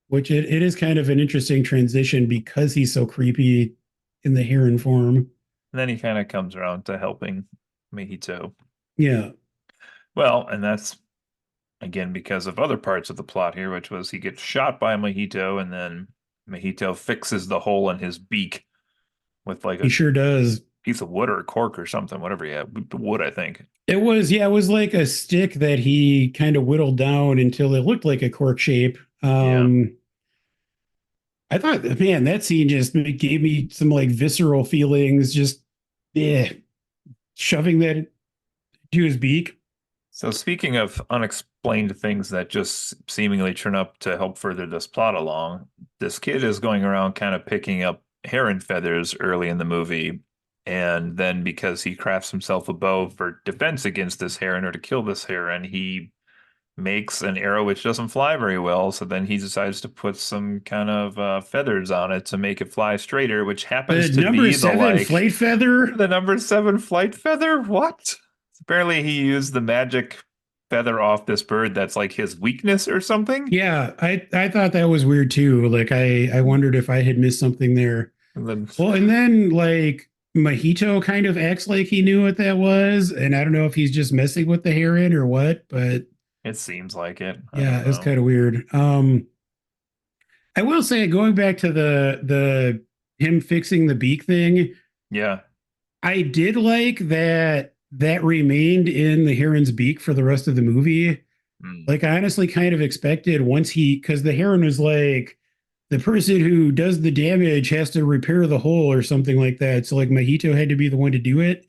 which it is kind of an interesting transition because he's so creepy in the Heron form. And then he kind of comes around to helping Mahito. Yeah. Well, and that's again because of other parts of the plot here, which was he gets shot by Mahito, and then Mahito fixes the hole in his beak with like He a sure does. piece of wood or a cork or something, whatever he had. Wood, I think. It was like a stick that he kind of whittled down until it looked like a cork shape. Yeah. I thought, man, that scene just gave me some like visceral feelings, just yeah, shoving that to his beak. So speaking of unexplained things that just seemingly turn up to help further this plot along, this kid is going around kind of picking up heron feathers early in the movie. And then because he crafts himself a bow for defense against this heron or to kill this heron, he makes an arrow which doesn't fly very well. So then he decides to put some kind of feathers on it to make it fly straighter, which The happens to number be the seven like flight feather. the number seven flight feather. What? Apparently, he used the magic feather off this bird that's like his weakness or something. Yeah, I thought that was weird too. Like I wondered if I had missed something there. And then Well, and then like Mahito kind of acts like he knew what that was, and I don't know if he's just messing with the heron or what, but it seems like it. I yeah, don't it's know. kind of weird. I will say, going back to the him fixing the beak thing, Yeah. I did like that remained in the heron's beak for the rest of the movie. Mm. Like I honestly kind of expected once he, because the heron was like, the person who does the damage has to repair the hole or something like that. So like Mahito had to be the one to do it.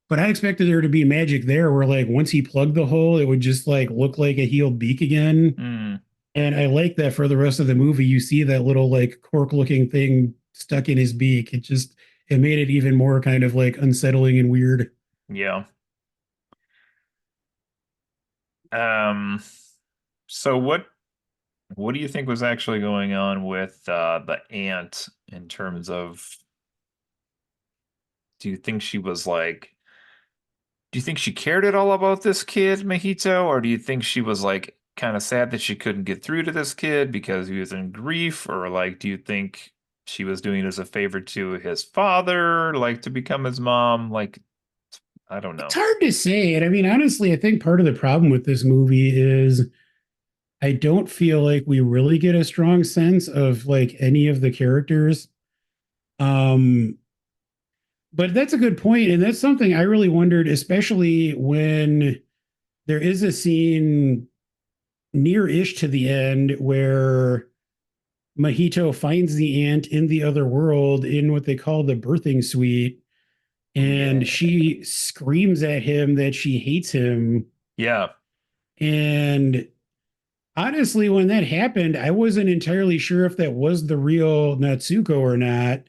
But I expected there to be magic there where like once he plugged the hole, it would just like look like a healed beak again. Mm. And I like that for the rest of the movie. You see that little like cork looking thing stuck in his beak. It made it even more kind of like unsettling and weird. Yeah. Um. So what do you think was actually going on with the aunt in terms of? Do you think she was like? Do you think she cared at all about this kid, Mahito, or do you think she was like kind of sad that she couldn't get through to this kid because he was in grief, or like do you think she was doing it as a favor to his father, like to become his mom? Like I don't It's know. hard to say. And I mean, honestly, I think part of the problem with this movie is I don't feel like we really get a strong sense of like any of the characters. Um, but that's a good point, and that's something I really wondered, especially when there is a scene near-ish to the end where Mahito finds the ant in the other world in what they call the birthing suite, and Yeah. she screams at him that she hates him. Yeah. And honestly, when that happened, I wasn't entirely sure if that was the real Natsuko or not,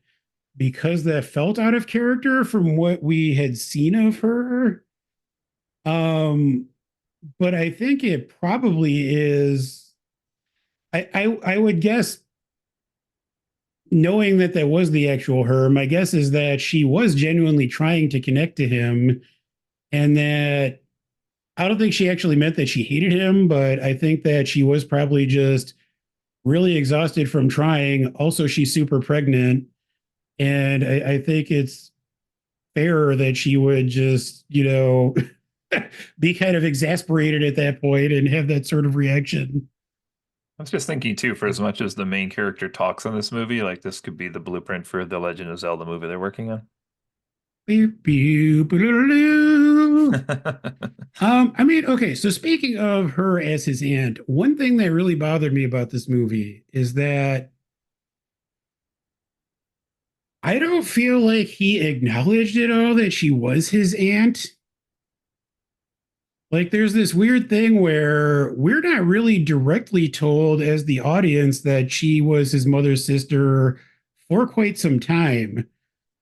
because that felt out of character from what we had seen of her. Um, but I think it probably is. I would guess, knowing that that was the actual her, my guess is that she was genuinely trying to connect to him, and that I don't think she actually meant that she hated him, but I think that she was probably just really exhausted from trying. Also, she's super pregnant, and I think it's fair that she would just, be kind of exasperated at that point and have that sort of reaction. I was just thinking too, for as much as the main character talks in this movie, like this could be the blueprint for the Legend of Zelda movie they're working on. I mean, okay, so speaking of her as his aunt, one thing that really bothered me about this movie is that I don't feel like he acknowledged at all that she was his aunt. Like, there's this weird thing where we're not really directly told as the audience that she was his mother's sister for quite some time.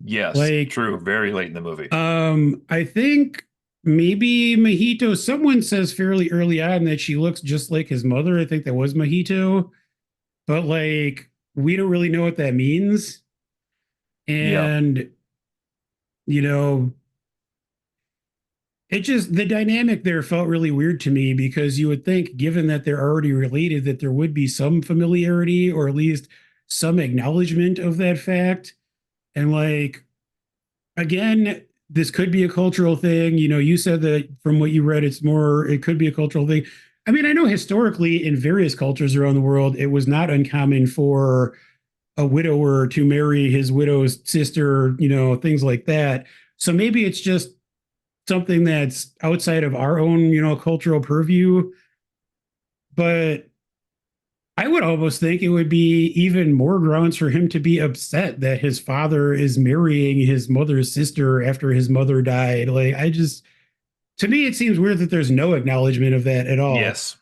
Yes, Like, true. Very late in the movie. I think maybe Mahito, someone says fairly early on that she looks just like his mother. I think that was Mahito, but like, we don't really know what that means. Yeah. And, you know, it just, the dynamic there felt really weird to me, because you would think, given that they're already related, that there would be some familiarity or at least some acknowledgement of that fact. And like, again, this could be a cultural thing. You said that from what you read, it could be a cultural thing. I mean, I know historically in various cultures around the world, it was not uncommon for a widower to marry his widow's sister, things like that. So maybe it's just something that's outside of our own, cultural purview. But I would almost think it would be even more grounds for him to be upset that his father is marrying his mother's sister after his mother died. Like, to me, it seems weird that there's no acknowledgement of that at all. Yes.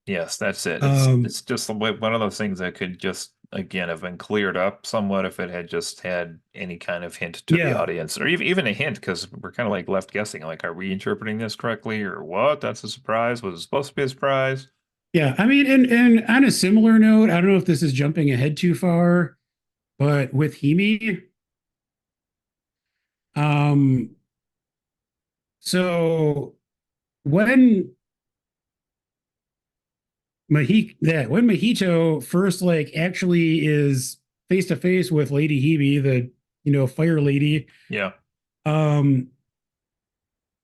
Yes, that's it. Um, It's just one of those things that could just again have been cleared up somewhat if it had just had any kind of hint to the yeah, audience, or even a hint, because we're kind of like left guessing, like, are we interpreting this correctly or what? That's a surprise. Was it supposed to be a surprise? yeah. I mean, and on a similar note, I don't know if this is jumping ahead too far, but with Himi, um, so when when Mahito first like actually is face to face with Lady Hebe, the fire lady. Yeah. Um,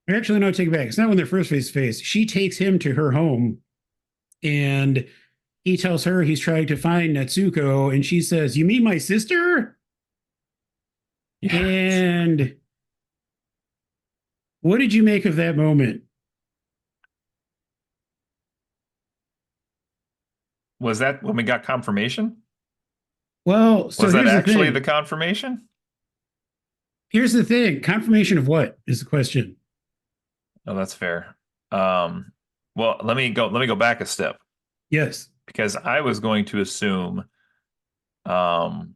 actually, no, take it back. It's not when they're first face to face. She takes him to her home, and he tells her he's trying to find Natsuko, and she says, "You mean my sister?" Yeah. And what did you make of that moment? Was that when we got confirmation? Well, so Was that here's the actually the thing. confirmation? Here's the thing. Confirmation of what is the question? Oh, that's fair. Um, well, let me go back a step, Yes. because I was going to assume, um,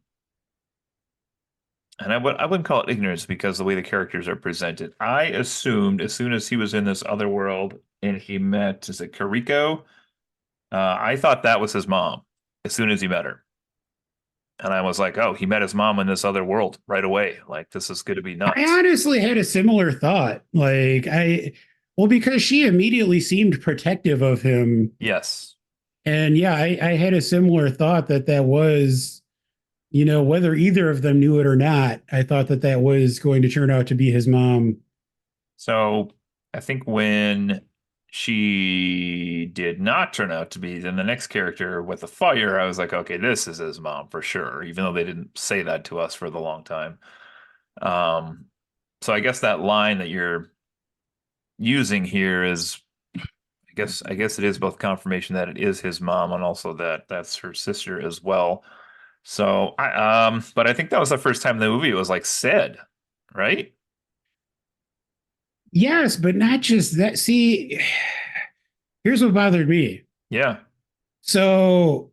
and I wouldn't call it ignorance because the way the characters are presented. I assumed as soon as he was in this other world and he met, is it Kariko? I thought that was his mom as soon as he met her. And I was like, oh, he met his mom in this other world right away. Like, this is going to be I nuts. honestly had a similar thought. Well, because she immediately seemed protective of him. Yes. And yeah, I had a similar thought that that was, whether either of them knew it or not, I thought that that was going to turn out to be his mom. So I think when she did not turn out to be, then the next character with the fire, I was like, okay, this is his mom for sure, even though they didn't say that to us for the long time. Um, so I guess that line that you're using here is, I guess it is both confirmation that it is his mom and also that that's her sister as well. but I think that was the first time the movie was like said, right? Yes, but not just that. See, here's what bothered me. Yeah. So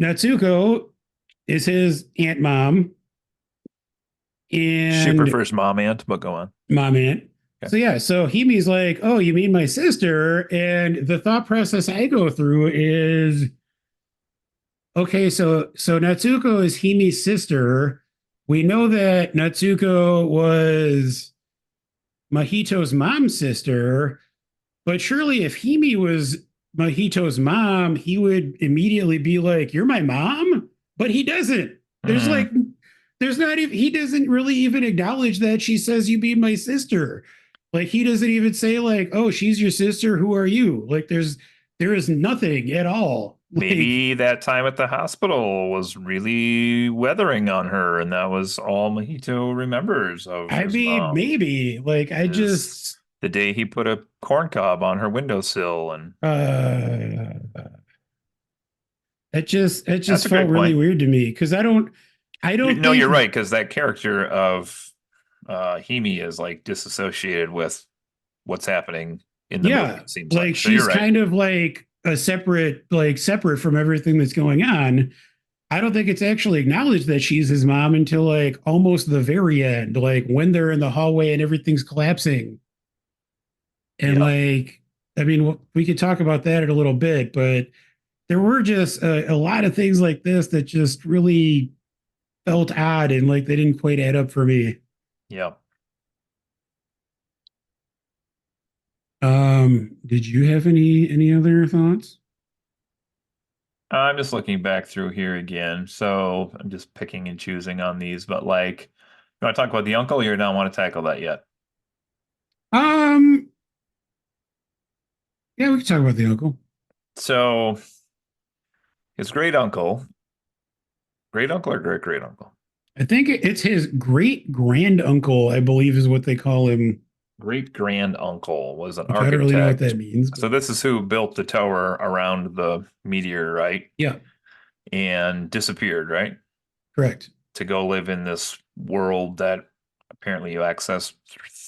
Natsuko is his aunt mom She and prefers mom aunt, but go on. mom aunt. Okay. So yeah, so Himi's like, oh, you mean my sister? And the thought process I go through is, okay, so Natsuko is Himi's sister. We know that Natsuko was Mahito's mom's sister, but surely if Himi was Mahito's mom, he would immediately be like, "You're my mom," but he doesn't. There's Hmm. like, there's not even, he doesn't really even acknowledge that she says, "You be my sister." Like, he doesn't even say, like, "Oh, she's your sister. Who are you?" Like, there is nothing at all. Like, Maybe that time at the hospital was really weathering on her, and that was all Mojito remembers of I his mean, mom. maybe, like, I Is just, the day he put a corn cob on her windowsill, and uh, it that's just a felt great really point. weird to me because I don't No, think, you're right, because that character of Himi is like disassociated with what's happening in the movie, yeah, it seems like like. So you're she's right. kind of like a separate, like separate from everything that's going on. I don't think it's actually acknowledged that she's his mom until like almost the very end, like when they're in the hallway and everything's collapsing. And Yeah. like, I mean, we could talk about that in a little bit, but there were just a lot of things like this that just really felt odd and like they didn't quite add up for me. Yeah. Did you have any other thoughts? I'm just looking back through here again. So I'm just picking and choosing on these, but like, you want to talk about the uncle or you don't want to tackle that yet? Um, yeah, we can talk about the uncle. So his great uncle or great great uncle? I think it's his great grand uncle, I believe is what they call him, Great grand uncle was an which I don't really know what architect. that means, but So this is who built the tower around the meteor, right? yeah, And disappeared, right? correct. To go live in this world that apparently you access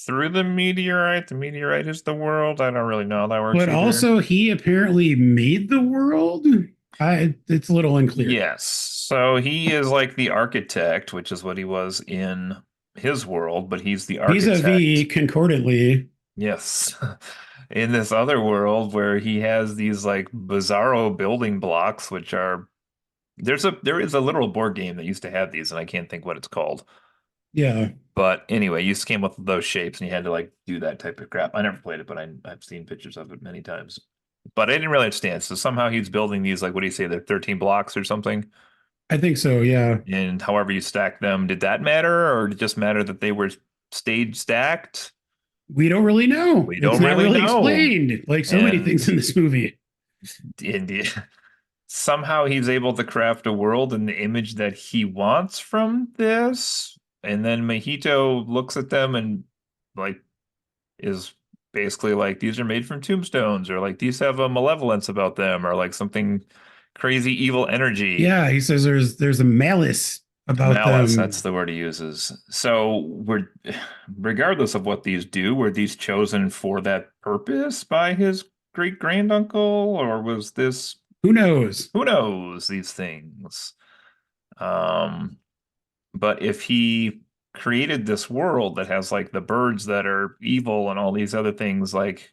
through the meteorite. The meteorite is the world. I don't really know how that works But either. also he apparently made the world. It's a little unclear. Yes. So he is like the architect, which is what he was in his world, but he's the Vis-a-vis architect. concordantly, Yes. In this other world where he has these like bizarro building blocks, which are there is a literal board game that used to have these, and I can't think what it's called. yeah. But anyway, you just came up with those shapes and you had to like do that type of crap. I never played it, but I've seen pictures of it many times. But I didn't really understand. So somehow he's building these like what do you say, they're 13 blocks or something? I think so, yeah. And however you stack them, did that matter, or did it just matter that they were stage stacked? We don't really know. We It's don't not really really know. explained, like so many And things in this movie. indeed, somehow he's able to craft a world and the image that he wants from this. And then Mahito looks at them and like is basically like these are made from tombstones, or like these have a malevolence about them, or like something crazy evil energy. Yeah, he says there's a malice about Malice, that's them. the word he uses. So we're regardless of what these do, were these chosen for that purpose by his great granduncle, or was this Who knows? who knows these things? Um, but if he created this world that has like the birds that are evil and all these other things, like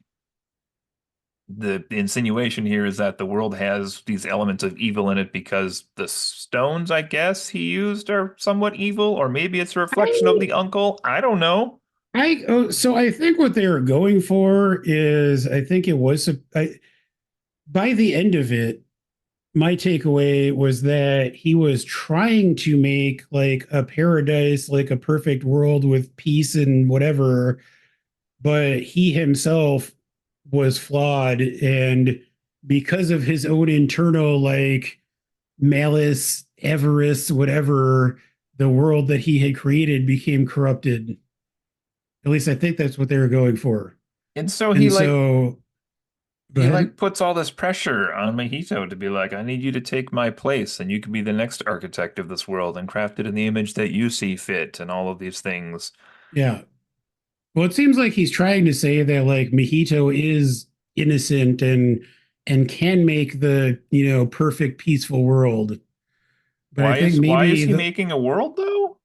the insinuation here is that the world has these elements of evil in it because the stones, I guess, he used are somewhat evil, or maybe it's a reflection of I the uncle. I don't know. so I think what they were going for is I think it was by the end of it, my takeaway was that he was trying to make like a paradise, like a perfect world with peace and whatever, but he himself was flawed. And because of his own internal like malice, avarice, whatever, the world that he had created became corrupted. At least I think that's what they were going for. And so he And like so Go he ahead. like puts all this pressure on Mahito to be like, I need you to take my place and you can be the next architect of this world and craft it in the image that you see fit and all of these things. Yeah. Well, it seems like he's trying to say that like Mojito is innocent and can make the, perfect peaceful world. But I think Why is maybe he the making a world though?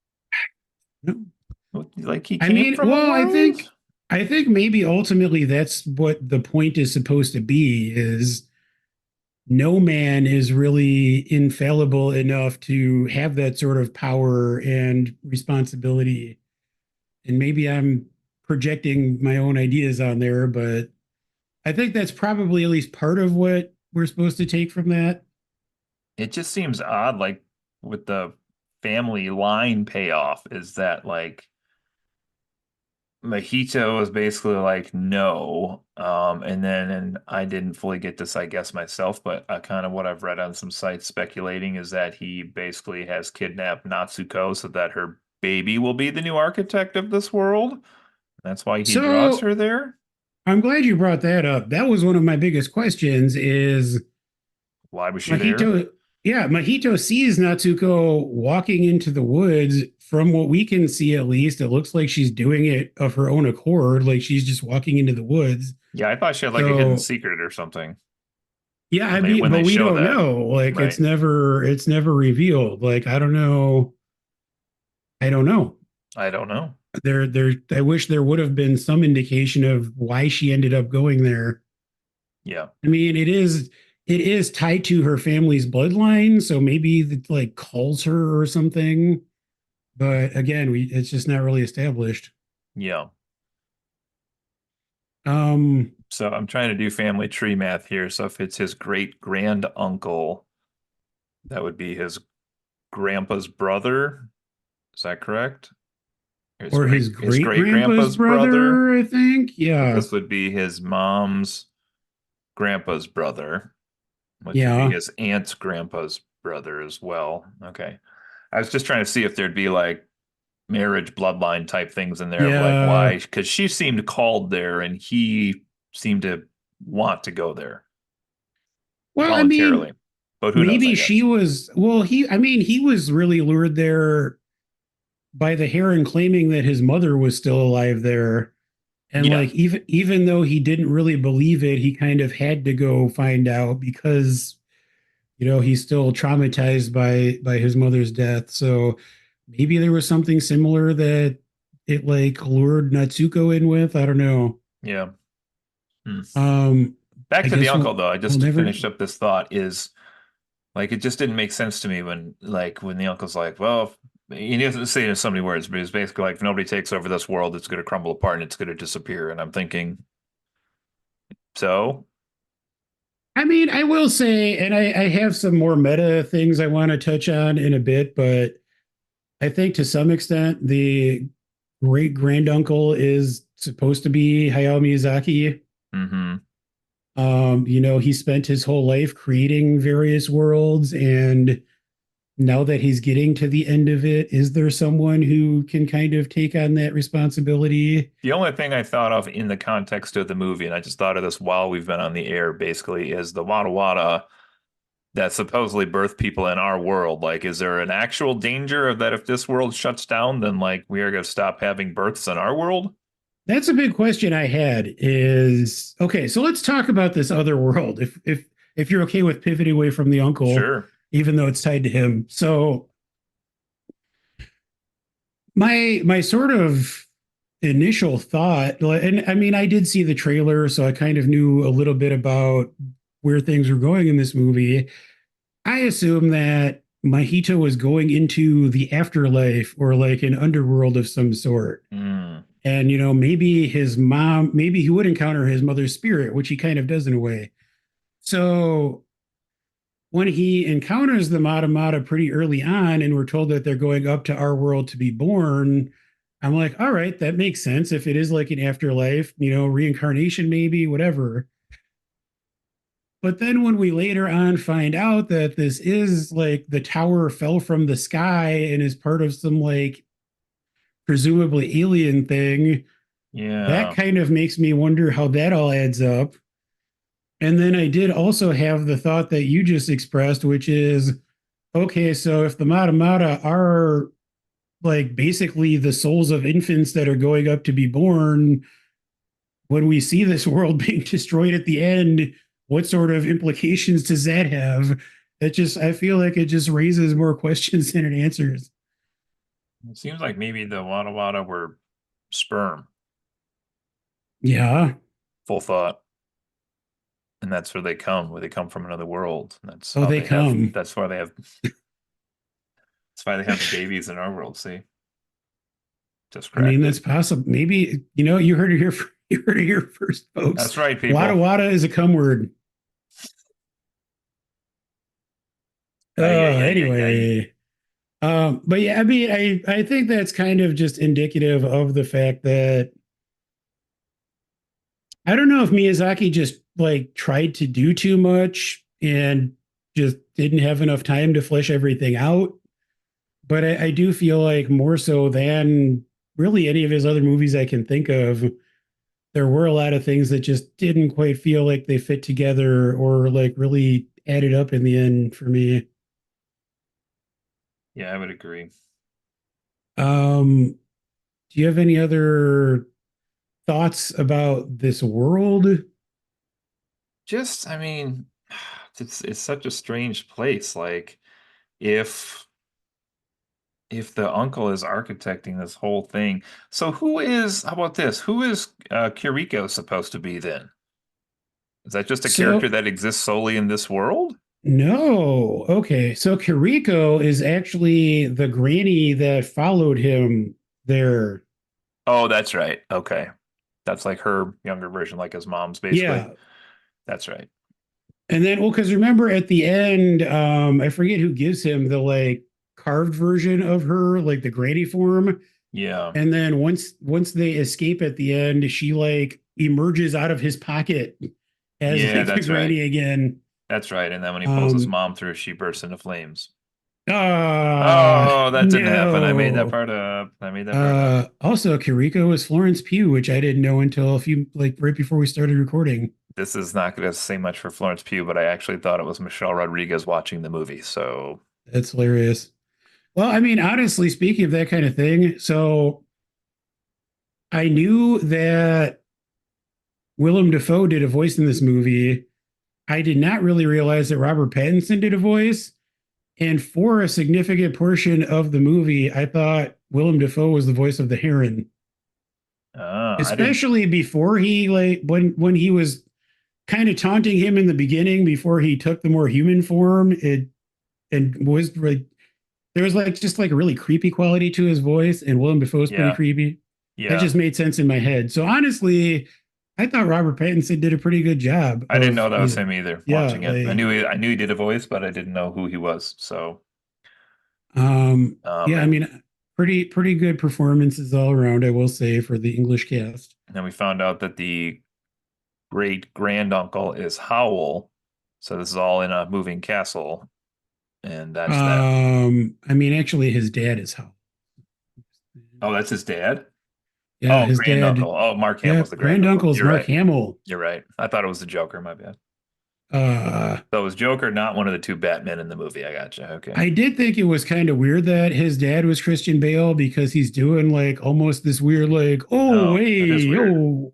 Like he I came mean, from a well, world? I think maybe ultimately that's what the point is supposed to be is no man is really infallible enough to have that sort of power and responsibility. And maybe I'm projecting my own ideas on there, but I think that's probably at least part of what we're supposed to take from that. It just seems odd, like with the family line payoff, is that like Mojito is basically like no. And then and I didn't fully get this, I guess, myself, but kind of what I've read on some sites speculating is that he basically has kidnapped Natsuko so that her baby will be the new architect of this world. That's why he draws So her there. I'm glad you brought that up. That was one of my biggest questions is Why was she there? Mahito, yeah, Mahito sees Natsuko walking into the woods. From what we can see, at least, it looks like she's doing it of her own accord, like she's just walking into the woods. Yeah, I thought she had like a hidden So secret or something yeah, when they when but they we show don't that. know. Like Right. it's never revealed. Like I don't know. I don't know. I don't know. I wish there would have been some indication of why she ended up going there. Yeah. I mean, it is tied to her family's bloodline, so maybe it like calls her or something. But again, we it's just not really established. Yeah. Um, So I'm trying to do family tree math here. So if it's his great grand uncle, that would be his grandpa's brother. Is that correct? or his His great great grandpa's grandpa's brother. brother, I think. But Yeah, this would be his mom's grandpa's brother, which would be yeah, his aunt's grandpa's brother as well. Okay. I was just trying to see if there'd be like marriage bloodline type things in there of like yeah. why, because she seemed called there and he seemed to want to go there Well, I mean, voluntarily. But who knows, I maybe she guess. was. Well, I mean, he was really lured there by the Heron claiming that his mother was still alive there. And Yeah. like even though he didn't really believe it, he kind of had to go find out because he's still traumatized by his mother's death. So maybe there was something similar that it like lured Natsuko in with. I don't know. Yeah. Hmm. Um, Back I to the guess uncle though, I we'll just to never. finish up this thought is like it just didn't make sense to me when when the uncle's like, well, he doesn't say it in so many words, but he's basically like, if nobody takes over this world, it's going to crumble apart and it's going to disappear. And I'm thinking, so I mean, I will say, and I have some more meta things I want to touch on in a bit, but I think to some extent the great granduncle is supposed to be Hayao Miyazaki. hmm. He spent his whole life creating various worlds, and now that he's getting to the end of it, is there someone who can kind of take on that responsibility? The only thing I thought of in the context of the movie, and I just thought of this while we've been on the air, basically, is the Wada Wada that supposedly birth people in our world. Like, is there an actual danger of that if this world shuts down, then like we are going to stop having births in our world? That's a big question I had is okay, so let's talk about this other world. If you're okay with pivoting away from the uncle, Sure. even though it's tied to him. So my sort of initial thought, and I mean, I did see the trailer, so I kind of knew a little bit about where things were going in this movie. I assume that Mahito was going into the afterlife or like an underworld of some sort. Mm, And, maybe his mom, maybe he would encounter his mother's spirit, which he kind of does in a way. So when he encounters the Mata Mata pretty early on, and we're told that they're going up to our world to be born, I'm like, all right, that makes sense. If it is like an afterlife, reincarnation, maybe, whatever. But then when we later on find out that this is like the tower fell from the sky and is part of some like presumably alien thing, that yeah. kind of makes me wonder how that all adds up. And then I did also have the thought that you just expressed, which is okay, so if the Mata Mata are like basically the souls of infants that are going up to be born, when we see this world being destroyed at the end, what sort of implications does that have? It just, I feel like it just raises more questions than it answers. It seems like maybe the Wada Wada were sperm, Yeah. full thought. And that's where they come from another world. And that's Oh, how they they have, come. that's why they have the babies in our world. See, just I mean, cracked that's it. possible. Maybe, you heard it here. You heard it here first, folks. That's right, Wada people. wada is a cum word. Ay, ay, ay, ay, ay. Anyway, but yeah, I mean, I think that's kind of just indicative of the fact that I don't know if Miyazaki just like tried to do too much and just didn't have enough time to flesh everything out. But I do feel like more so than really any of his other movies I can think of, there were a lot of things that just didn't quite feel like they fit together or like really added up in the end for me. Yeah, I would agree. Do you have any other thoughts about this world? Just, I mean, it's such a strange place. Like, if if the uncle is architecting this whole thing, so who is, how about this? Who is Kiriko supposed to be then? Is that just a character So, that exists solely in this world? no. Okay. So Kiriko is actually the granny that followed him there. Oh, that's right. Okay. That's like her younger version, like his mom's basically. Yeah. That's right. And then, well, because remember at the end, I forget who gives him the like carved version of her, like the granny form. Yeah. And then once they escape at the end, she like emerges out of his pocket as Yeah, like the that's right. granny again. That's right. And then when he pulls his Um, mom through, she bursts into flames. ah, Oh, that didn't happen. I made that no. part up. I made that part up. Also, Kiriko is Florence Pugh, which I didn't know until a few like right before we started recording. This is not going to say much for Florence Pugh, but I actually thought it was Michelle Rodriguez watching the movie. So, That's hilarious. Well, I mean, honestly, speaking of that kind of thing, so I knew that Willem Dafoe did a voice in this movie. I did not really realize that Robert Pattinson did a voice. And for a significant portion of the movie, I thought Willem Dafoe was the voice of the Heron, I didn't. especially before he like when he was kind of taunting him in the beginning before he took the more human form. It and was like there was like just like a really creepy quality to his voice, and Willem Dafoe's pretty Yeah. creepy. That Yeah. just made sense in my head. So honestly, I thought Robert Pattinson did a pretty good job I didn't of know that was him either yeah, watching it. like I knew he did a voice, but I didn't know who he was. So, yeah, I and mean pretty good performances all around, I will say, for the English cast. then we found out that the great granduncle is Howl. So this is all in a moving castle, and that's that. I mean actually his dad is how. Oh, that's his dad? Yeah, Oh, his dad. granduncle. Oh, Mark Yeah, Hamill's the granduncle. granduncle is You're Mark right. Hamill. You're right. I thought it was the Joker, my bad. Uh So it was Joker, not one of the two Batmen in the movie. I gotcha. Okay. I did think it was kind of weird that his dad was Christian Bale because he's doing like almost this weird like, oh Oh, that is hey, weird. oh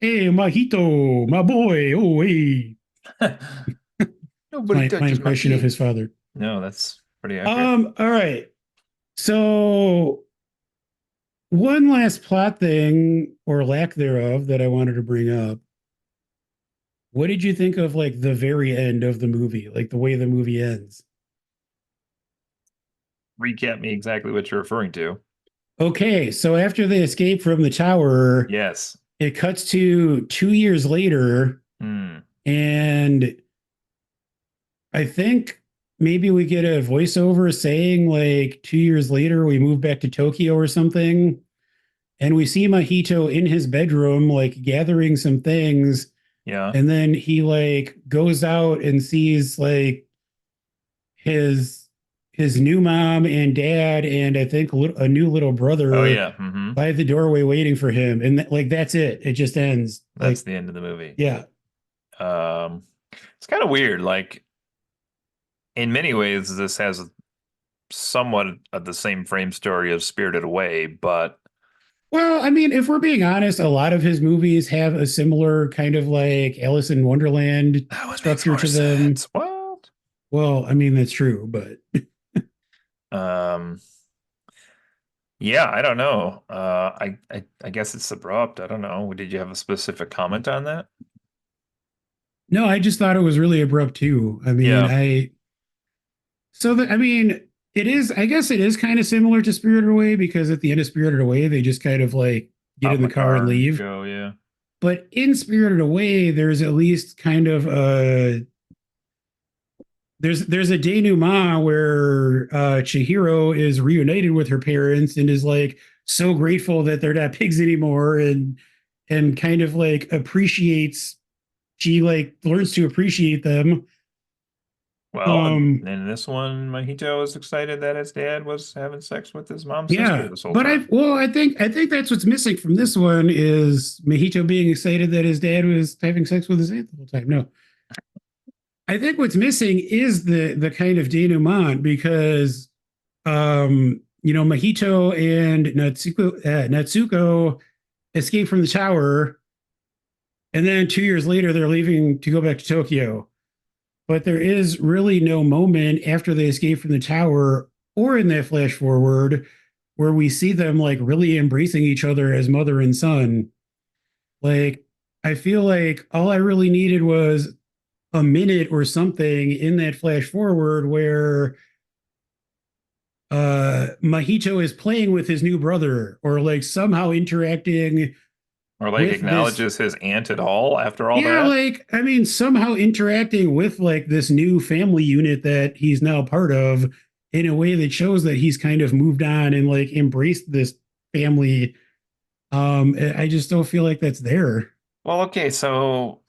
hey, Majito, my boy, oh hey. It's Nobody my touches my impression of kid. his father. No, that's pretty accurate. All right. So one last plot thing or lack thereof that I wanted to bring up. What did you think of like the very end of the movie, like the way the movie ends? Recap me exactly what you're referring to. Okay, so after they escape from the tower, Yes. it cuts to 2 years later, Hmm. and I think maybe we get a voiceover saying like 2 years later we move back to Tokyo or something, and we see Mahito in his bedroom like gathering some things, Yeah. and then he like goes out and sees like his his new mom and dad and I think a new little Oh brother yeah. Hmm. by the doorway waiting for him, and like that's it. It just ends. That's Like the end of the movie. yeah, It's kind of weird. Like in many ways, this has somewhat of the same frame story as Spirited Away, but Well, I mean, if we're being honest, a lot of his movies have a similar kind of like Alice in Wonderland that one makes structure more to them. sense. What? Well, I mean, that's true, but Um, yeah, I don't know. I guess it's abrupt. I don't know. Did you have a specific comment on that? no, I just thought it was really abrupt too. I mean, Yeah, I so that I mean, it is. I guess it is kind of similar to Spirited Away because at the end of Spirited Away, they just kind of like get hop in in the the car and car and leave. go. Yeah. But in Spirited Away, there's at least kind of a there's a denouement where Chihiro is reunited with her parents and is like so grateful that they're not pigs anymore and kind of like appreciates she like learns to appreciate them. Well, and Um in this one, Mahito was excited that his dad was having sex with his mom's sister yeah, this whole but time. I think that's what's missing from this one is Mahito being excited that his dad was having sex with his aunt the whole time. No, I think what's missing is the kind of denouement because Mahito and Natsuko escape from the tower, and then 2 years later they're leaving to go back to Tokyo. But there is really no moment after they escape from the tower or in that flash forward where we see them like really embracing each other as mother and son. Like, I feel like all I really needed was a minute or something in that flash forward where Mahito is playing with his new brother or like somehow interacting Or like with this. acknowledges his aunt at all after all Yeah, that. like, I mean, somehow interacting with like this new family unit that he's now part of in a way that shows that he's kind of moved on and like embraced this family. I just don't feel like that's there. Well, okay, so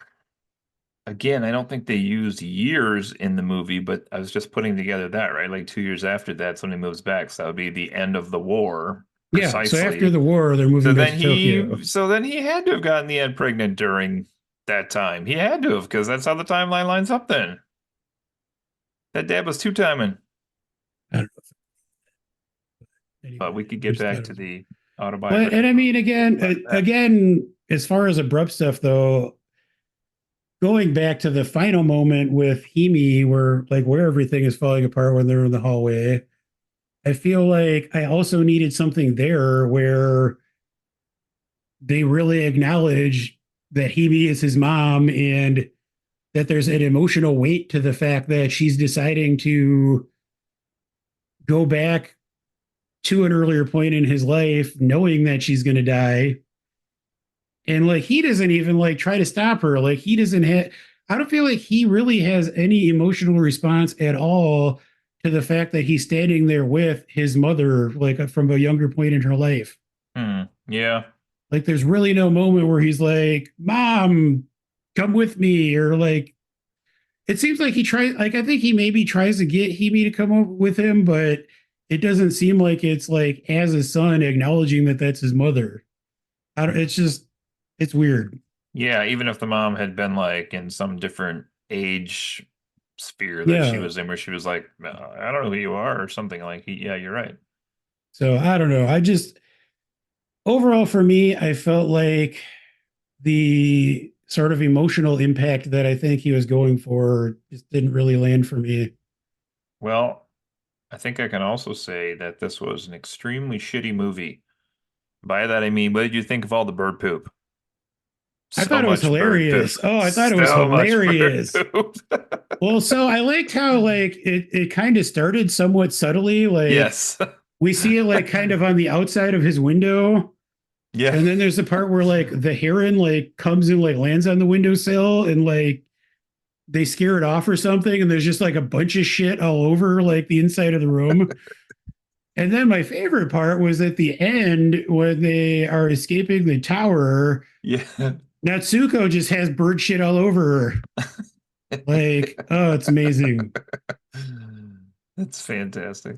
again, I don't think they used years in the movie, but I was just putting together that, right? Like 2 years after that's when he moves back. So that would be the end of the war, Yeah. So after precisely. the war, they're So moving back then to Tokyo. he had to have gotten the aunt pregnant during that time. He had to have, because that's how the timeline lines up then. That dad was two-timing. I don't know. But we Anyway, could I get just back thought it to was. the But and I autobiographical mean, again, about that. as far as abrupt stuff though, going back to the final moment with Himi, where everything is falling apart when they're in the hallway, I feel like I also needed something there where they really acknowledge that Hebe is his mom and that there's an emotional weight to the fact that she's deciding to go back to an earlier point in his life, knowing that she's going to die. And like, he doesn't even like try to stop her. Like, he doesn't have, I don't feel like he really has any emotional response at all to the fact that he's standing there with his mother, like from a younger point in her life. Yeah. Like there's really no moment where he's like, "Mom, come with me," or like it seems like he tries. Like I think he maybe tries to get Hebe to come over with him, but it doesn't seem like it's like as a son acknowledging that that's his mother. I don't. It's just it's weird. Yeah, even if the mom had been like in some different age sphere that she Yeah. was in, where she was like, I don't know who you are," or something like, yeah, you're right. So I don't know. I just overall for me, I felt like the sort of emotional impact that I think he was going for just didn't really land for me. Well, I think I can also say that this was an extremely shitty movie. By that I mean, what did you think of all the bird poop? I So thought it was much bird poop. hilarious. Oh, I thought it was So much bird hilarious. poop. Well, so I liked how like it kind of started somewhat subtly. Like Yes. we see it like kind of on the outside of his window. Yeah. And then there's the part where like the heron like comes and like lands on the windowsill and like they scare it off or something. And there's just like a bunch of shit all over like the inside of the room. And then my favorite part was at the end when they are escaping the tower. Yeah. Natsuko just has bird shit all over her. Like, oh, it's amazing. That's fantastic.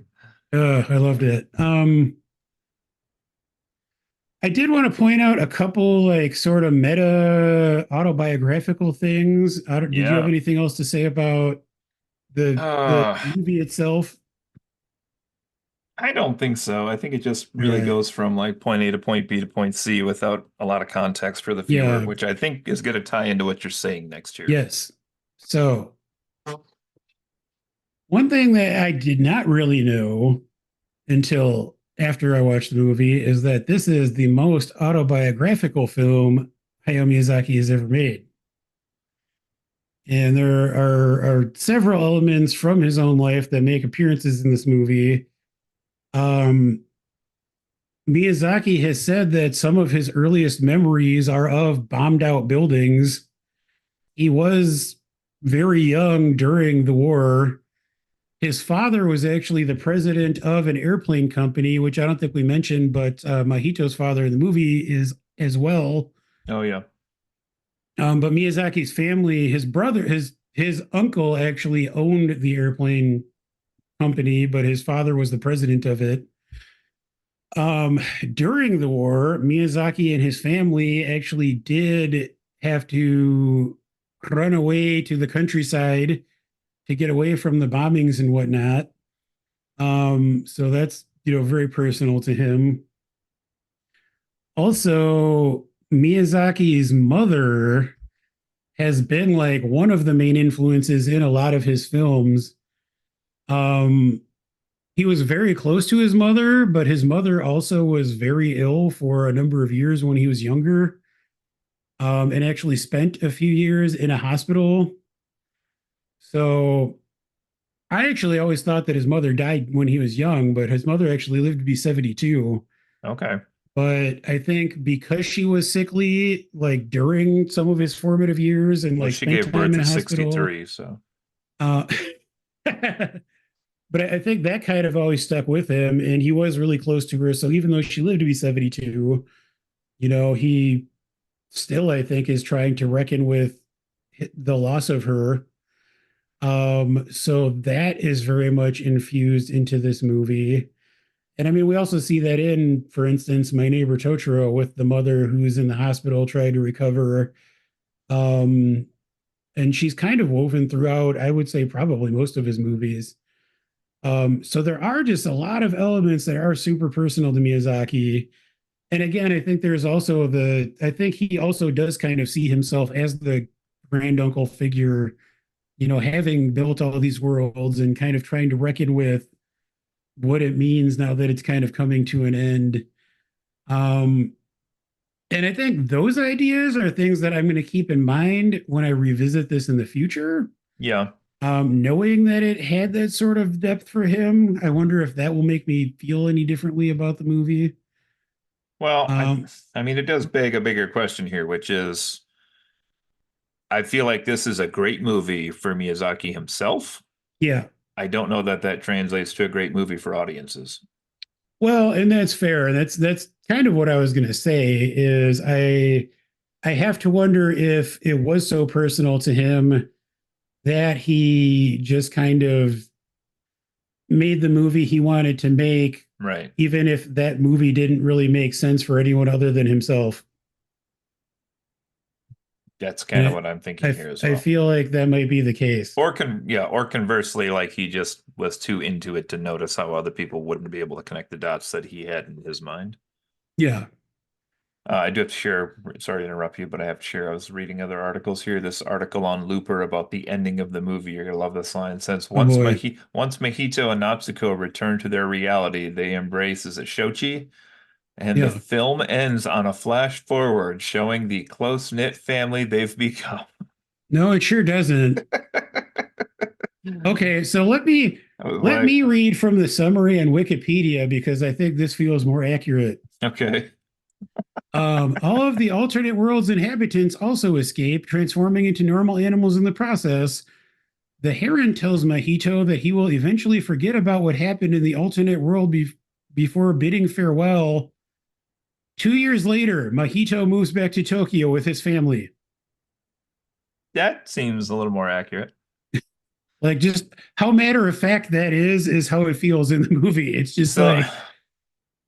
I loved it. I did want to point out a couple like sort of meta autobiographical things. Did you have Yeah. anything else to say about the Uh, movie itself? I don't think so. I think it just really Yeah. goes from like point A to point B to point C without a lot of context for the viewer, Yeah. which I think is going to tie into what you're saying next year. Yes. So one thing that I did not really know until after I watched the movie is that this is the most autobiographical film Hayao Miyazaki has ever made. And there are several elements from his own life that make appearances in this movie. Um, Miyazaki has said that some of his earliest memories are of bombed out buildings. He was very young during the war. His father was actually the president of an airplane company, which I don't think we mentioned, but Mahito's father in the movie is as well. Oh yeah. But Miyazaki's family, his brother, his uncle actually owned the airplane company, but his father was the president of it. Um, During the war, Miyazaki and his family actually did have to run away to the countryside to get away from the bombings and whatnot. So that's very personal to him. Also, Miyazaki's mother has been like one of the main influences in a lot of his films. Um, he was very close to his mother, but his mother also was very ill for a number of years when he was younger, and actually spent a few years in a hospital. So I actually always thought that his mother died when he was young, but his mother actually lived to be 72. Okay. But I think because she was sickly, like during some of his formative years and Well, like she spent gave time birth in a at hospital, 63, so uh, but I think that kind of always stuck with him. And he was really close to her. So even though she lived to be 72, he still, I think, is trying to reckon with the loss of her. So that is very much infused into this movie. And I mean, we also see that in, for instance, My Neighbor Totoro with the mother who's in the hospital trying to recover. Um, and she's kind of woven throughout, I would say, probably most of his movies. So there are just a lot of elements that are super personal to Miyazaki. And again, I think there's also I think he also does kind of see himself as the granduncle figure, having built all these worlds and kind of trying to reckon with what it means now that it's kind of coming to an end. Um, and I think those ideas are things that I'm going to keep in mind when I revisit this in the future. yeah. Knowing that it had that sort of depth for him, I wonder if that will make me feel any differently about the movie. Well, Um, I mean, it does beg a bigger question here, which is I feel like this is a great movie for Miyazaki himself. yeah. I don't know that that translates to a great movie for audiences. Well, and that's fair. And that's kind of what I was going to say is I have to wonder if it was so personal to him that he just kind of made the movie he wanted to make, Right. even if that movie didn't really make sense for anyone other than himself. That's kind of And what I'm thinking here as I well. feel like that might be the case. Or conversely, like he just was too into it to notice how other people wouldn't be able to connect the dots that he had in his mind. Yeah. I do have to share, sorry to interrupt you, but I have to share. I was reading other articles here. This article on Looper about the ending of the movie. You're gonna love this line. It says, Oh boy. Once Mahito and Natsuko return to their reality, they embrace, is it Shochi? And the Yeah. film ends on a flash forward showing the close-knit family they've become. No, it sure doesn't. Okay, so I was let like, me read from the summary on Wikipedia because I think this feels more accurate. okay. All of the alternate world's inhabitants also escape, transforming into normal animals in the process. The Heron tells Mahito that he will eventually forget about what happened in the alternate world before bidding farewell. 2 years later, Mahito moves back to Tokyo with his family. That seems a little more accurate. Like, just how matter of fact that is how it feels in the movie. It's just So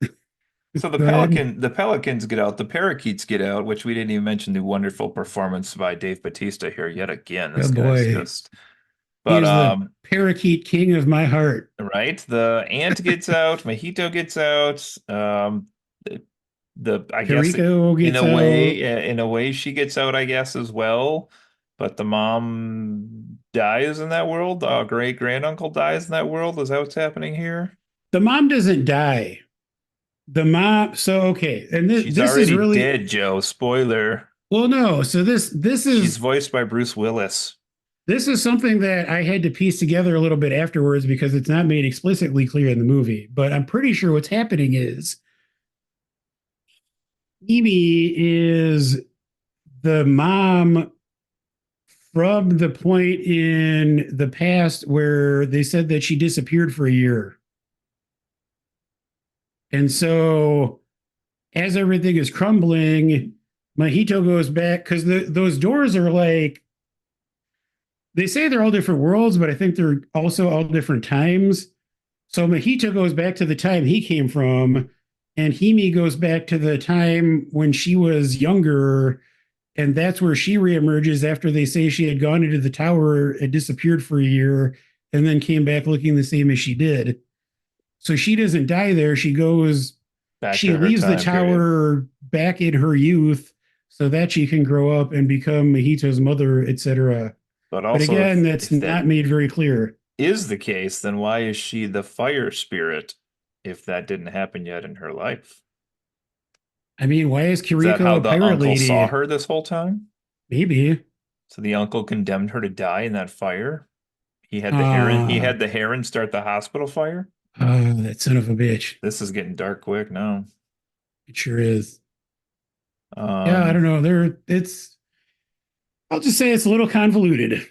like, So Go ahead. the pelicans get out, the parakeets get out, which we didn't even mention the wonderful performance by Dave Bautista here yet again. This Oh guy's boy. just, He but is the parakeet king of my heart. right, the ant gets out, Mojito gets out, the I guess Kariko gets out. in a way she gets out, I guess as well. But the mom dies in that world. The great granduncle dies in that world. Is that what's happening here? The mom doesn't die. The mom. So okay, and She's this is already really dead, Joe. Spoiler. well. No. So She's voiced by Bruce Willis. this is something that I had to piece together a little bit afterwards because it's not made explicitly clear in the movie. But I'm pretty sure what's happening is Amy is the mom from the point in the past where they said that she disappeared for a year. And so as everything is crumbling, Mahito goes back because those doors are like they say they're all different worlds, but I think they're also all different times. So Mahito goes back to the time he came from, and Himi goes back to the time when she was younger, and that's where she reemerges after they say she had gone into the tower and disappeared for a year, and then came back looking the same as she did. So she doesn't die there. Back She to her leaves the time period. tower back in her youth so that she can grow up and become Mahito's mother, etc. But But also, again, that's if that not made very clear. is the case, then why is she the fire spirit if that didn't happen yet in her life? I mean, why is Is that Kiriko how a the pirate uncle saw lady? her this whole time? Maybe. So the uncle condemned her to die in that fire? He Ah, had the Heron start the hospital fire? that son of a bitch. This is getting dark quick now. It sure is. Yeah, I Um, don't know. I'll just say it's a little convoluted.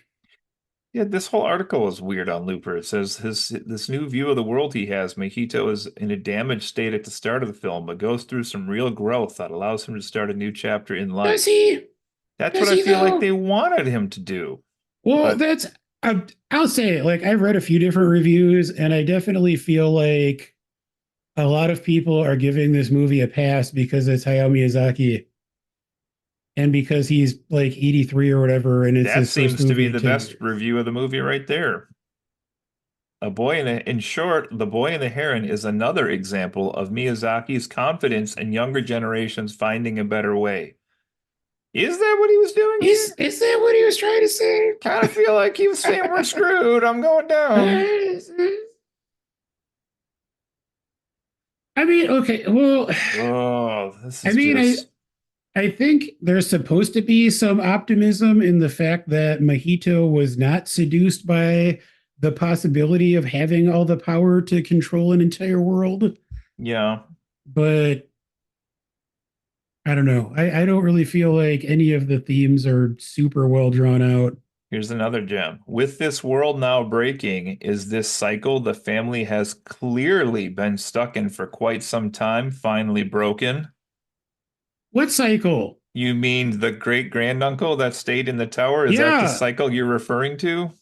yeah, this whole article is weird on Looper. It says this new view of the world he has, Mahito is in a damaged state at the start of the film, but goes through some real growth that allows him to start a new chapter in Does life. he? That's what Does I he feel like though? they wanted him to do. Well, But I'll say it. Like I've read a few different reviews, and I definitely feel like a lot of people are giving this movie a pass because it's Hayao Miyazaki and because he's like 83 or whatever, and it's that his first seems to movie be in the 10 best years. review of the movie right there. In short, The Boy and the Heron is another example of Miyazaki's confidence in younger generations finding a better way. Is that what he was doing here? Is that what he was trying to say? Kind of feel like he was saying we're screwed. I'm going down. I mean, okay, well, Oh, this I is mean, just I think there's supposed to be some optimism in the fact that Mahito was not seduced by the possibility of having all the power to control an entire world. yeah. But I don't know. I don't really feel like any of the themes are super well drawn out. Here's another gem. With this world now breaking, is this cycle the family has clearly been stuck in for quite some time finally broken? What cycle? You mean the great granduncle that stayed in the tower? Is that the Yeah, cycle you're referring to?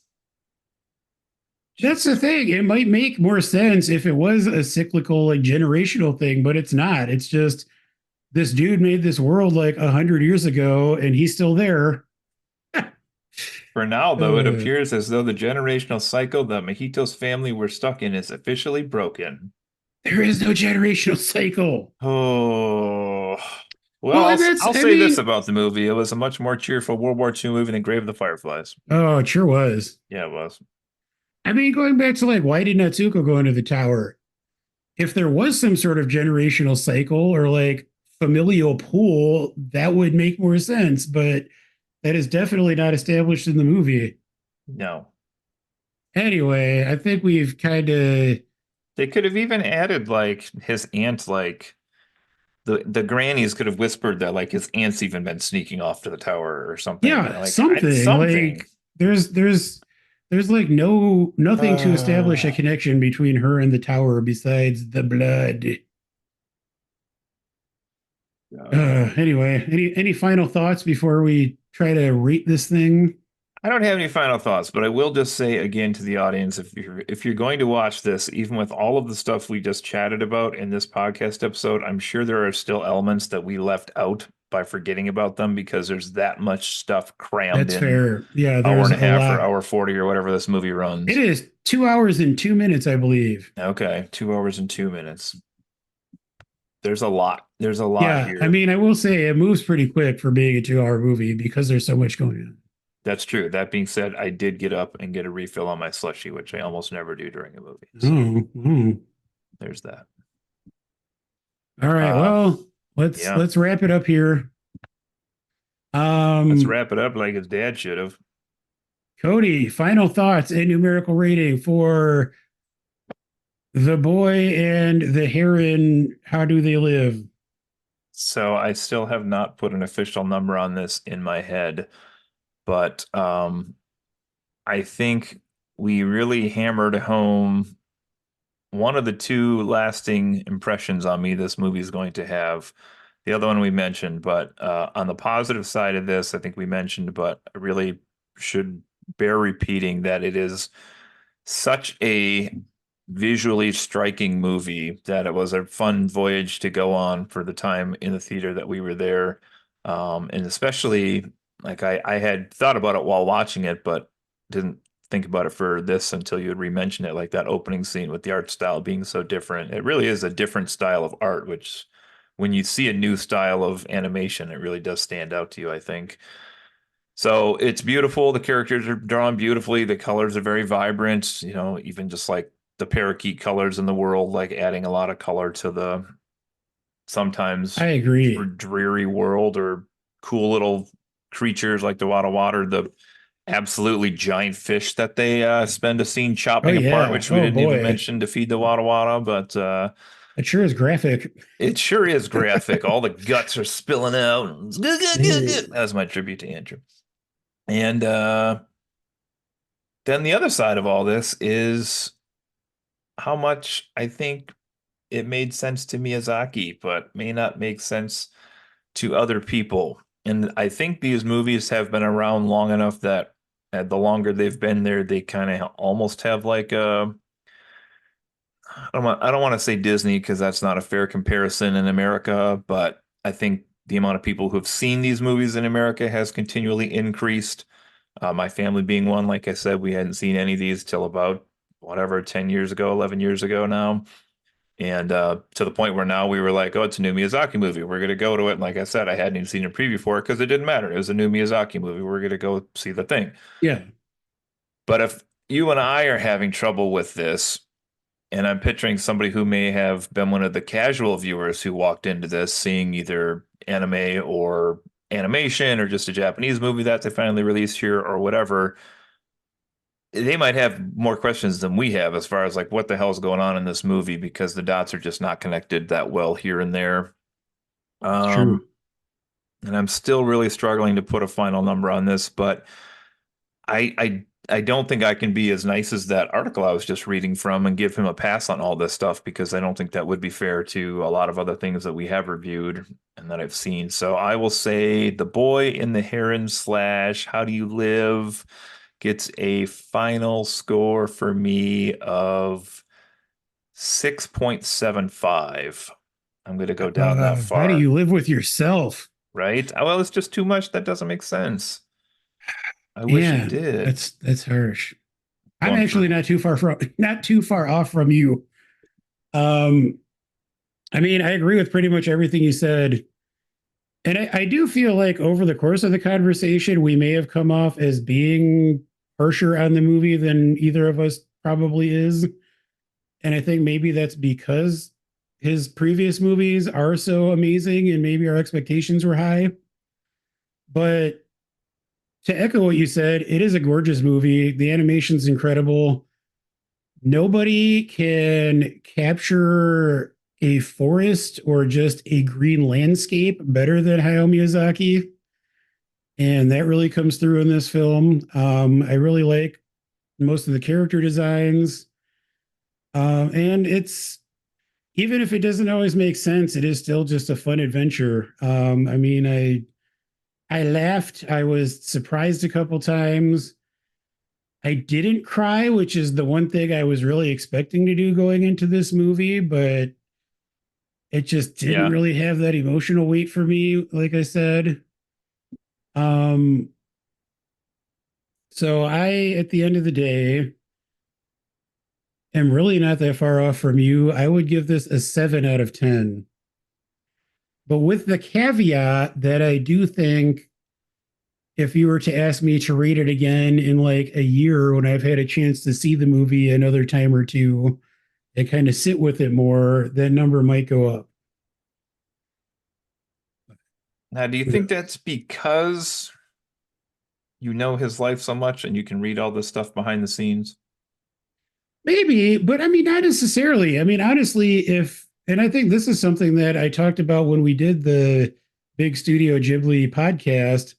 that's the Jesus. thing. It might make more sense if it was a cyclical, like generational thing, but it's not. It's just this dude made this world like 100 years ago, and he's still there. For now, though, it Uh, appears as though the generational cycle that Mahito's family were stuck in is officially broken. there is no generational cycle. Oh, well, Well, and that's, I'll I say this mean, about the movie. It was a much more cheerful World War II movie than Grave of the Fireflies. oh, it sure was. Yeah, it was. I mean, going back to like, why did Natsuko go into the tower? If there was some sort of generational cycle or like familial pool, that would make more sense. But that is definitely not established in the movie. No. Anyway, I think we've kind of, They could have even added like his aunt, like the grannies could have whispered that like his aunt's even been sneaking off to the tower or something. yeah, something Something. like there's like nothing to establish a Uh, connection between her and the tower besides the blood. uh, Anyway, any final thoughts before we try to rate this thing? I don't have any final thoughts, but I will just say again to the audience, if you're going to watch this, even with all of the stuff we just chatted about in this podcast episode, I'm sure there are still elements that we left out by forgetting about them because there's that much stuff crammed That's in fair. Yeah, hour there's and a a half or lot. hour 40 or whatever this movie It runs. is 2 hours and 2 minutes, I believe. Okay, 2 hours and 2 minutes. There's a lot. There's a lot Yeah, I here. mean, I will say it moves pretty quick for being a 2 hour movie because there's so much going on. That's true. That being said, I did get up and get a refill on my slushie, which I almost never do during a movie. So Oh, oh. there's that. All right. Uh, Well, yeah. let's wrap it up here. Let's Um, wrap it up like his dad should have. Cody, final thoughts and numerical rating for The Boy and the Heron. How do they live? So I still have not put an official number on this in my head, but I think we really hammered home one of the two lasting impressions on me this movie is going to have. The other one we mentioned, but on the positive side of this, I think we mentioned, but I really should bear repeating that it is such a visually striking movie that it was a fun voyage to go on for the time in the theater that we were there. And especially like I had thought about it while watching it, but didn't think about it for this until you had re-mentioned it, like that opening scene with the art style being so different. It really is a different style of art, which when you see a new style of animation, it really does stand out to you, I think. So it's beautiful. The characters are drawn beautifully. The colors are very vibrant, even just like the parakeet colors in the world, like adding a lot of color to the I sometimes agree. dreary world or cool little creatures like the Wada Water, the absolutely giant fish that they spend a scene Oh chopping apart, yeah. which we Oh didn't even boy. mention to feed the Wada Wada, but It sure is graphic. it sure is graphic. All the guts are spilling out. That Ew. was my tribute to Andrew. And then the other side of all this is how much I think it made sense to Miyazaki, but may not make sense to other people. And I think these movies have been around long enough that the longer they've been there, they kind of almost have like a I don't want to say Disney because that's not a fair comparison in America, but I think the amount of people who have seen these movies in America has continually increased. My family being one, like I said, we hadn't seen any of these till about whatever, 10 years ago, 11 years ago now. And to the point where now we were like, oh, it's a new Miyazaki movie. We're going to go to it. And like I said, I hadn't even seen a preview for it because it didn't matter. It was a new Miyazaki movie. We're going to go see the thing. Yeah. But if you and I are having trouble with this, and I'm picturing somebody who may have been one of the casual viewers who walked into this seeing either anime or animation or just a Japanese movie that they finally released here or whatever, they might have more questions than we have as far as like what the hell is going on in this movie because the dots are just not connected that well here and there. It's Um, true. and I'm still really struggling to put a final number on this, but I don't think I can be as nice as that article I was just reading from and give him a pass on all this stuff because I don't think that would be fair to a lot of other things that we have reviewed and that I've seen. So I will say The Boy in the Heron slash How Do You Live gets a final score for me of 6.75. I'm going to go down that How do far, you live with yourself? right? Well, it's just too much. That doesn't make sense. I wish it Yeah, did. that's harsh. I'm Going actually for not too far off from you. Um, I mean, I agree with pretty much everything you said. And I do feel like over the course of the conversation, we may have come off as being harsher on the movie than either of us probably is. And I think maybe that's because his previous movies are so amazing and maybe our expectations were high. But to echo what you said, it is a gorgeous movie. The animation's incredible. Nobody can capture a forest or just a green landscape better than Hayao Miyazaki. And that really comes through in this film. I really like most of the character designs. And it's, even if it doesn't always make sense, it is still just a fun adventure. I mean, I laughed. I was surprised a couple times. I didn't cry, which is the one thing I was really expecting to do going into this movie, but it just didn't Yeah. really have that emotional weight for me, like I said. Um, so at the end of the day, am really not that far off from you. I would give this a 7 out of 10. But with the caveat that I do think if you were to ask me to rate it again in like a year when I've had a chance to see the movie another time or two and kind of sit with it more, that number might go up. Now, do you think that's because you know his life so much and you can read all this stuff behind the scenes? Maybe, but I mean, not necessarily. I mean, honestly, and I think this is something that I talked about when we did the big Studio Ghibli podcast.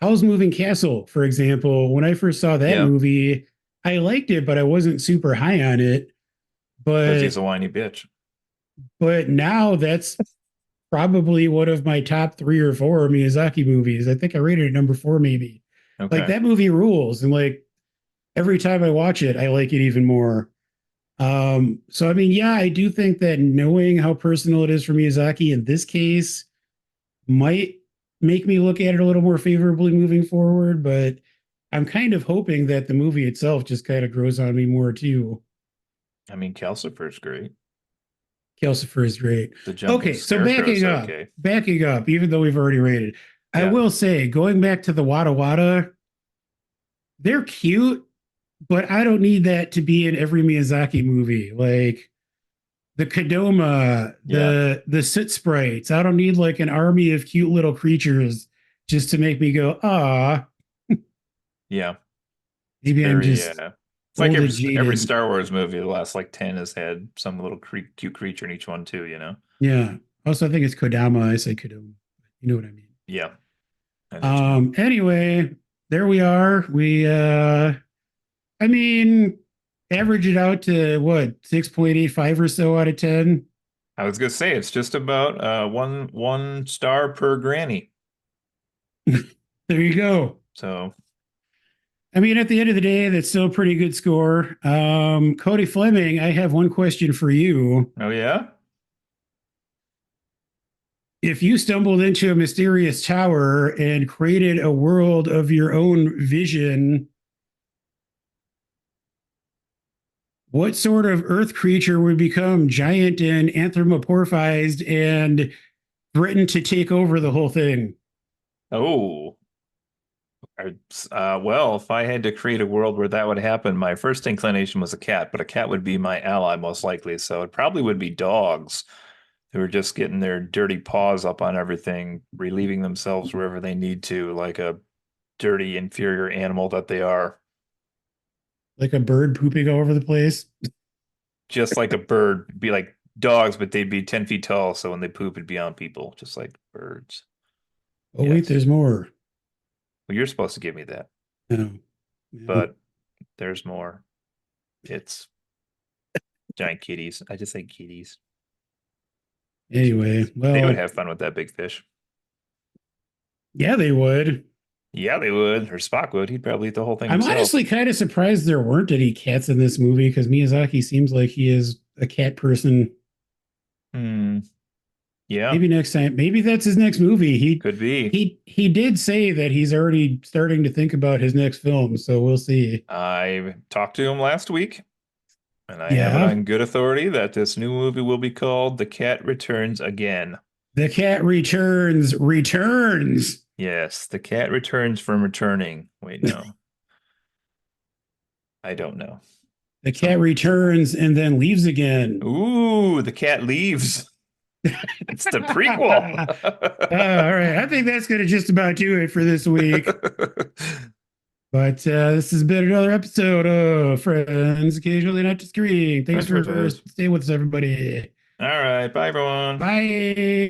Howl's Moving Castle, for example, when I first saw that Yeah, movie, I liked it, but I wasn't super high on it. because But he's a whiny bitch. now that's probably one of my top 3 or 4 Miyazaki movies. I think I rated it number 4, maybe. Like Okay. that movie rules, and like every time I watch it, I like it even more. So I mean, yeah, I do think that knowing how personal it is for Miyazaki in this case might make me look at it a little more favorably moving forward, but I'm kind of hoping that the movie itself just kind of grows on me more too. I mean, Calcifer's great. Calcifer is great. The Jumping Okay, so Scarecrow's okay. backing up, even though we've already rated, I Yeah. will say, going back to the Wada Wada, they're cute, but I don't need that to be in every Miyazaki movie. Like the Kadoma, Yeah. the Soot Sprites. I don't need like an army of cute little creatures just to make me go, ah, Yeah. maybe I'm Very, just it's like old and every jaded. Star Wars movie, the last like 10 has had some little cute creature in each one too, you know? Yeah. Also, I think it's Kodama. I say Kodama. You know what I mean. Yeah. I know what you mean. Anyway, there we are. I mean, average it out to what, 6.85 or so out of 10. I was gonna say it's just about one star per granny. There you go. So, I mean, at the end of the day, that's still a pretty good score. Cody Fleming, I have one question for you. oh yeah? If you stumbled into a mysterious tower and created a world of your own vision, what sort of earth creature would become giant and anthropomorphized and threaten to take over the whole thing? Oh. Well, if I had to create a world where that would happen, my first inclination was a cat, but a cat would be my ally most likely. So it probably would be dogs who are just getting their dirty paws up on everything, relieving themselves wherever they need to, like a dirty, inferior animal that they are. Like a bird pooping all over the place? Just like a bird, be like dogs, but they'd be 10 feet tall. So when they poop, it'd be on people, just like birds. Oh, wait, Yes. there's more. Well, you're supposed to give me that, No. Yeah. but there's more. It's giant kitties. I just say kitties. Anyway, They would well, have fun with that big fish. yeah, they would. Yeah, they would. Or Spock would. He'd probably eat the whole thing I'm himself. honestly kind of surprised there weren't any cats in this movie because Miyazaki seems like he is a cat person. Hmm. Yeah, Maybe next time, maybe that's his next movie. could be. He did say that he's already starting to think about his next film, so we'll see. I talked to him last week, and I have it Yeah, on good authority that this new movie will be called The Cat Returns Again. the cat returns. Yes, The Cat Returns from Returning. Wait, no. I don't know. The cat Some returns and then leaves again. Ooh, the cat leaves. It's the All prequel. right, I think that's going to just about do it for this week. But this has been another episode of Friends Occasionally Not Disagreeing. Thanks Friends, friends, for friends. staying with us, everybody. All right, bye everyone. Bye.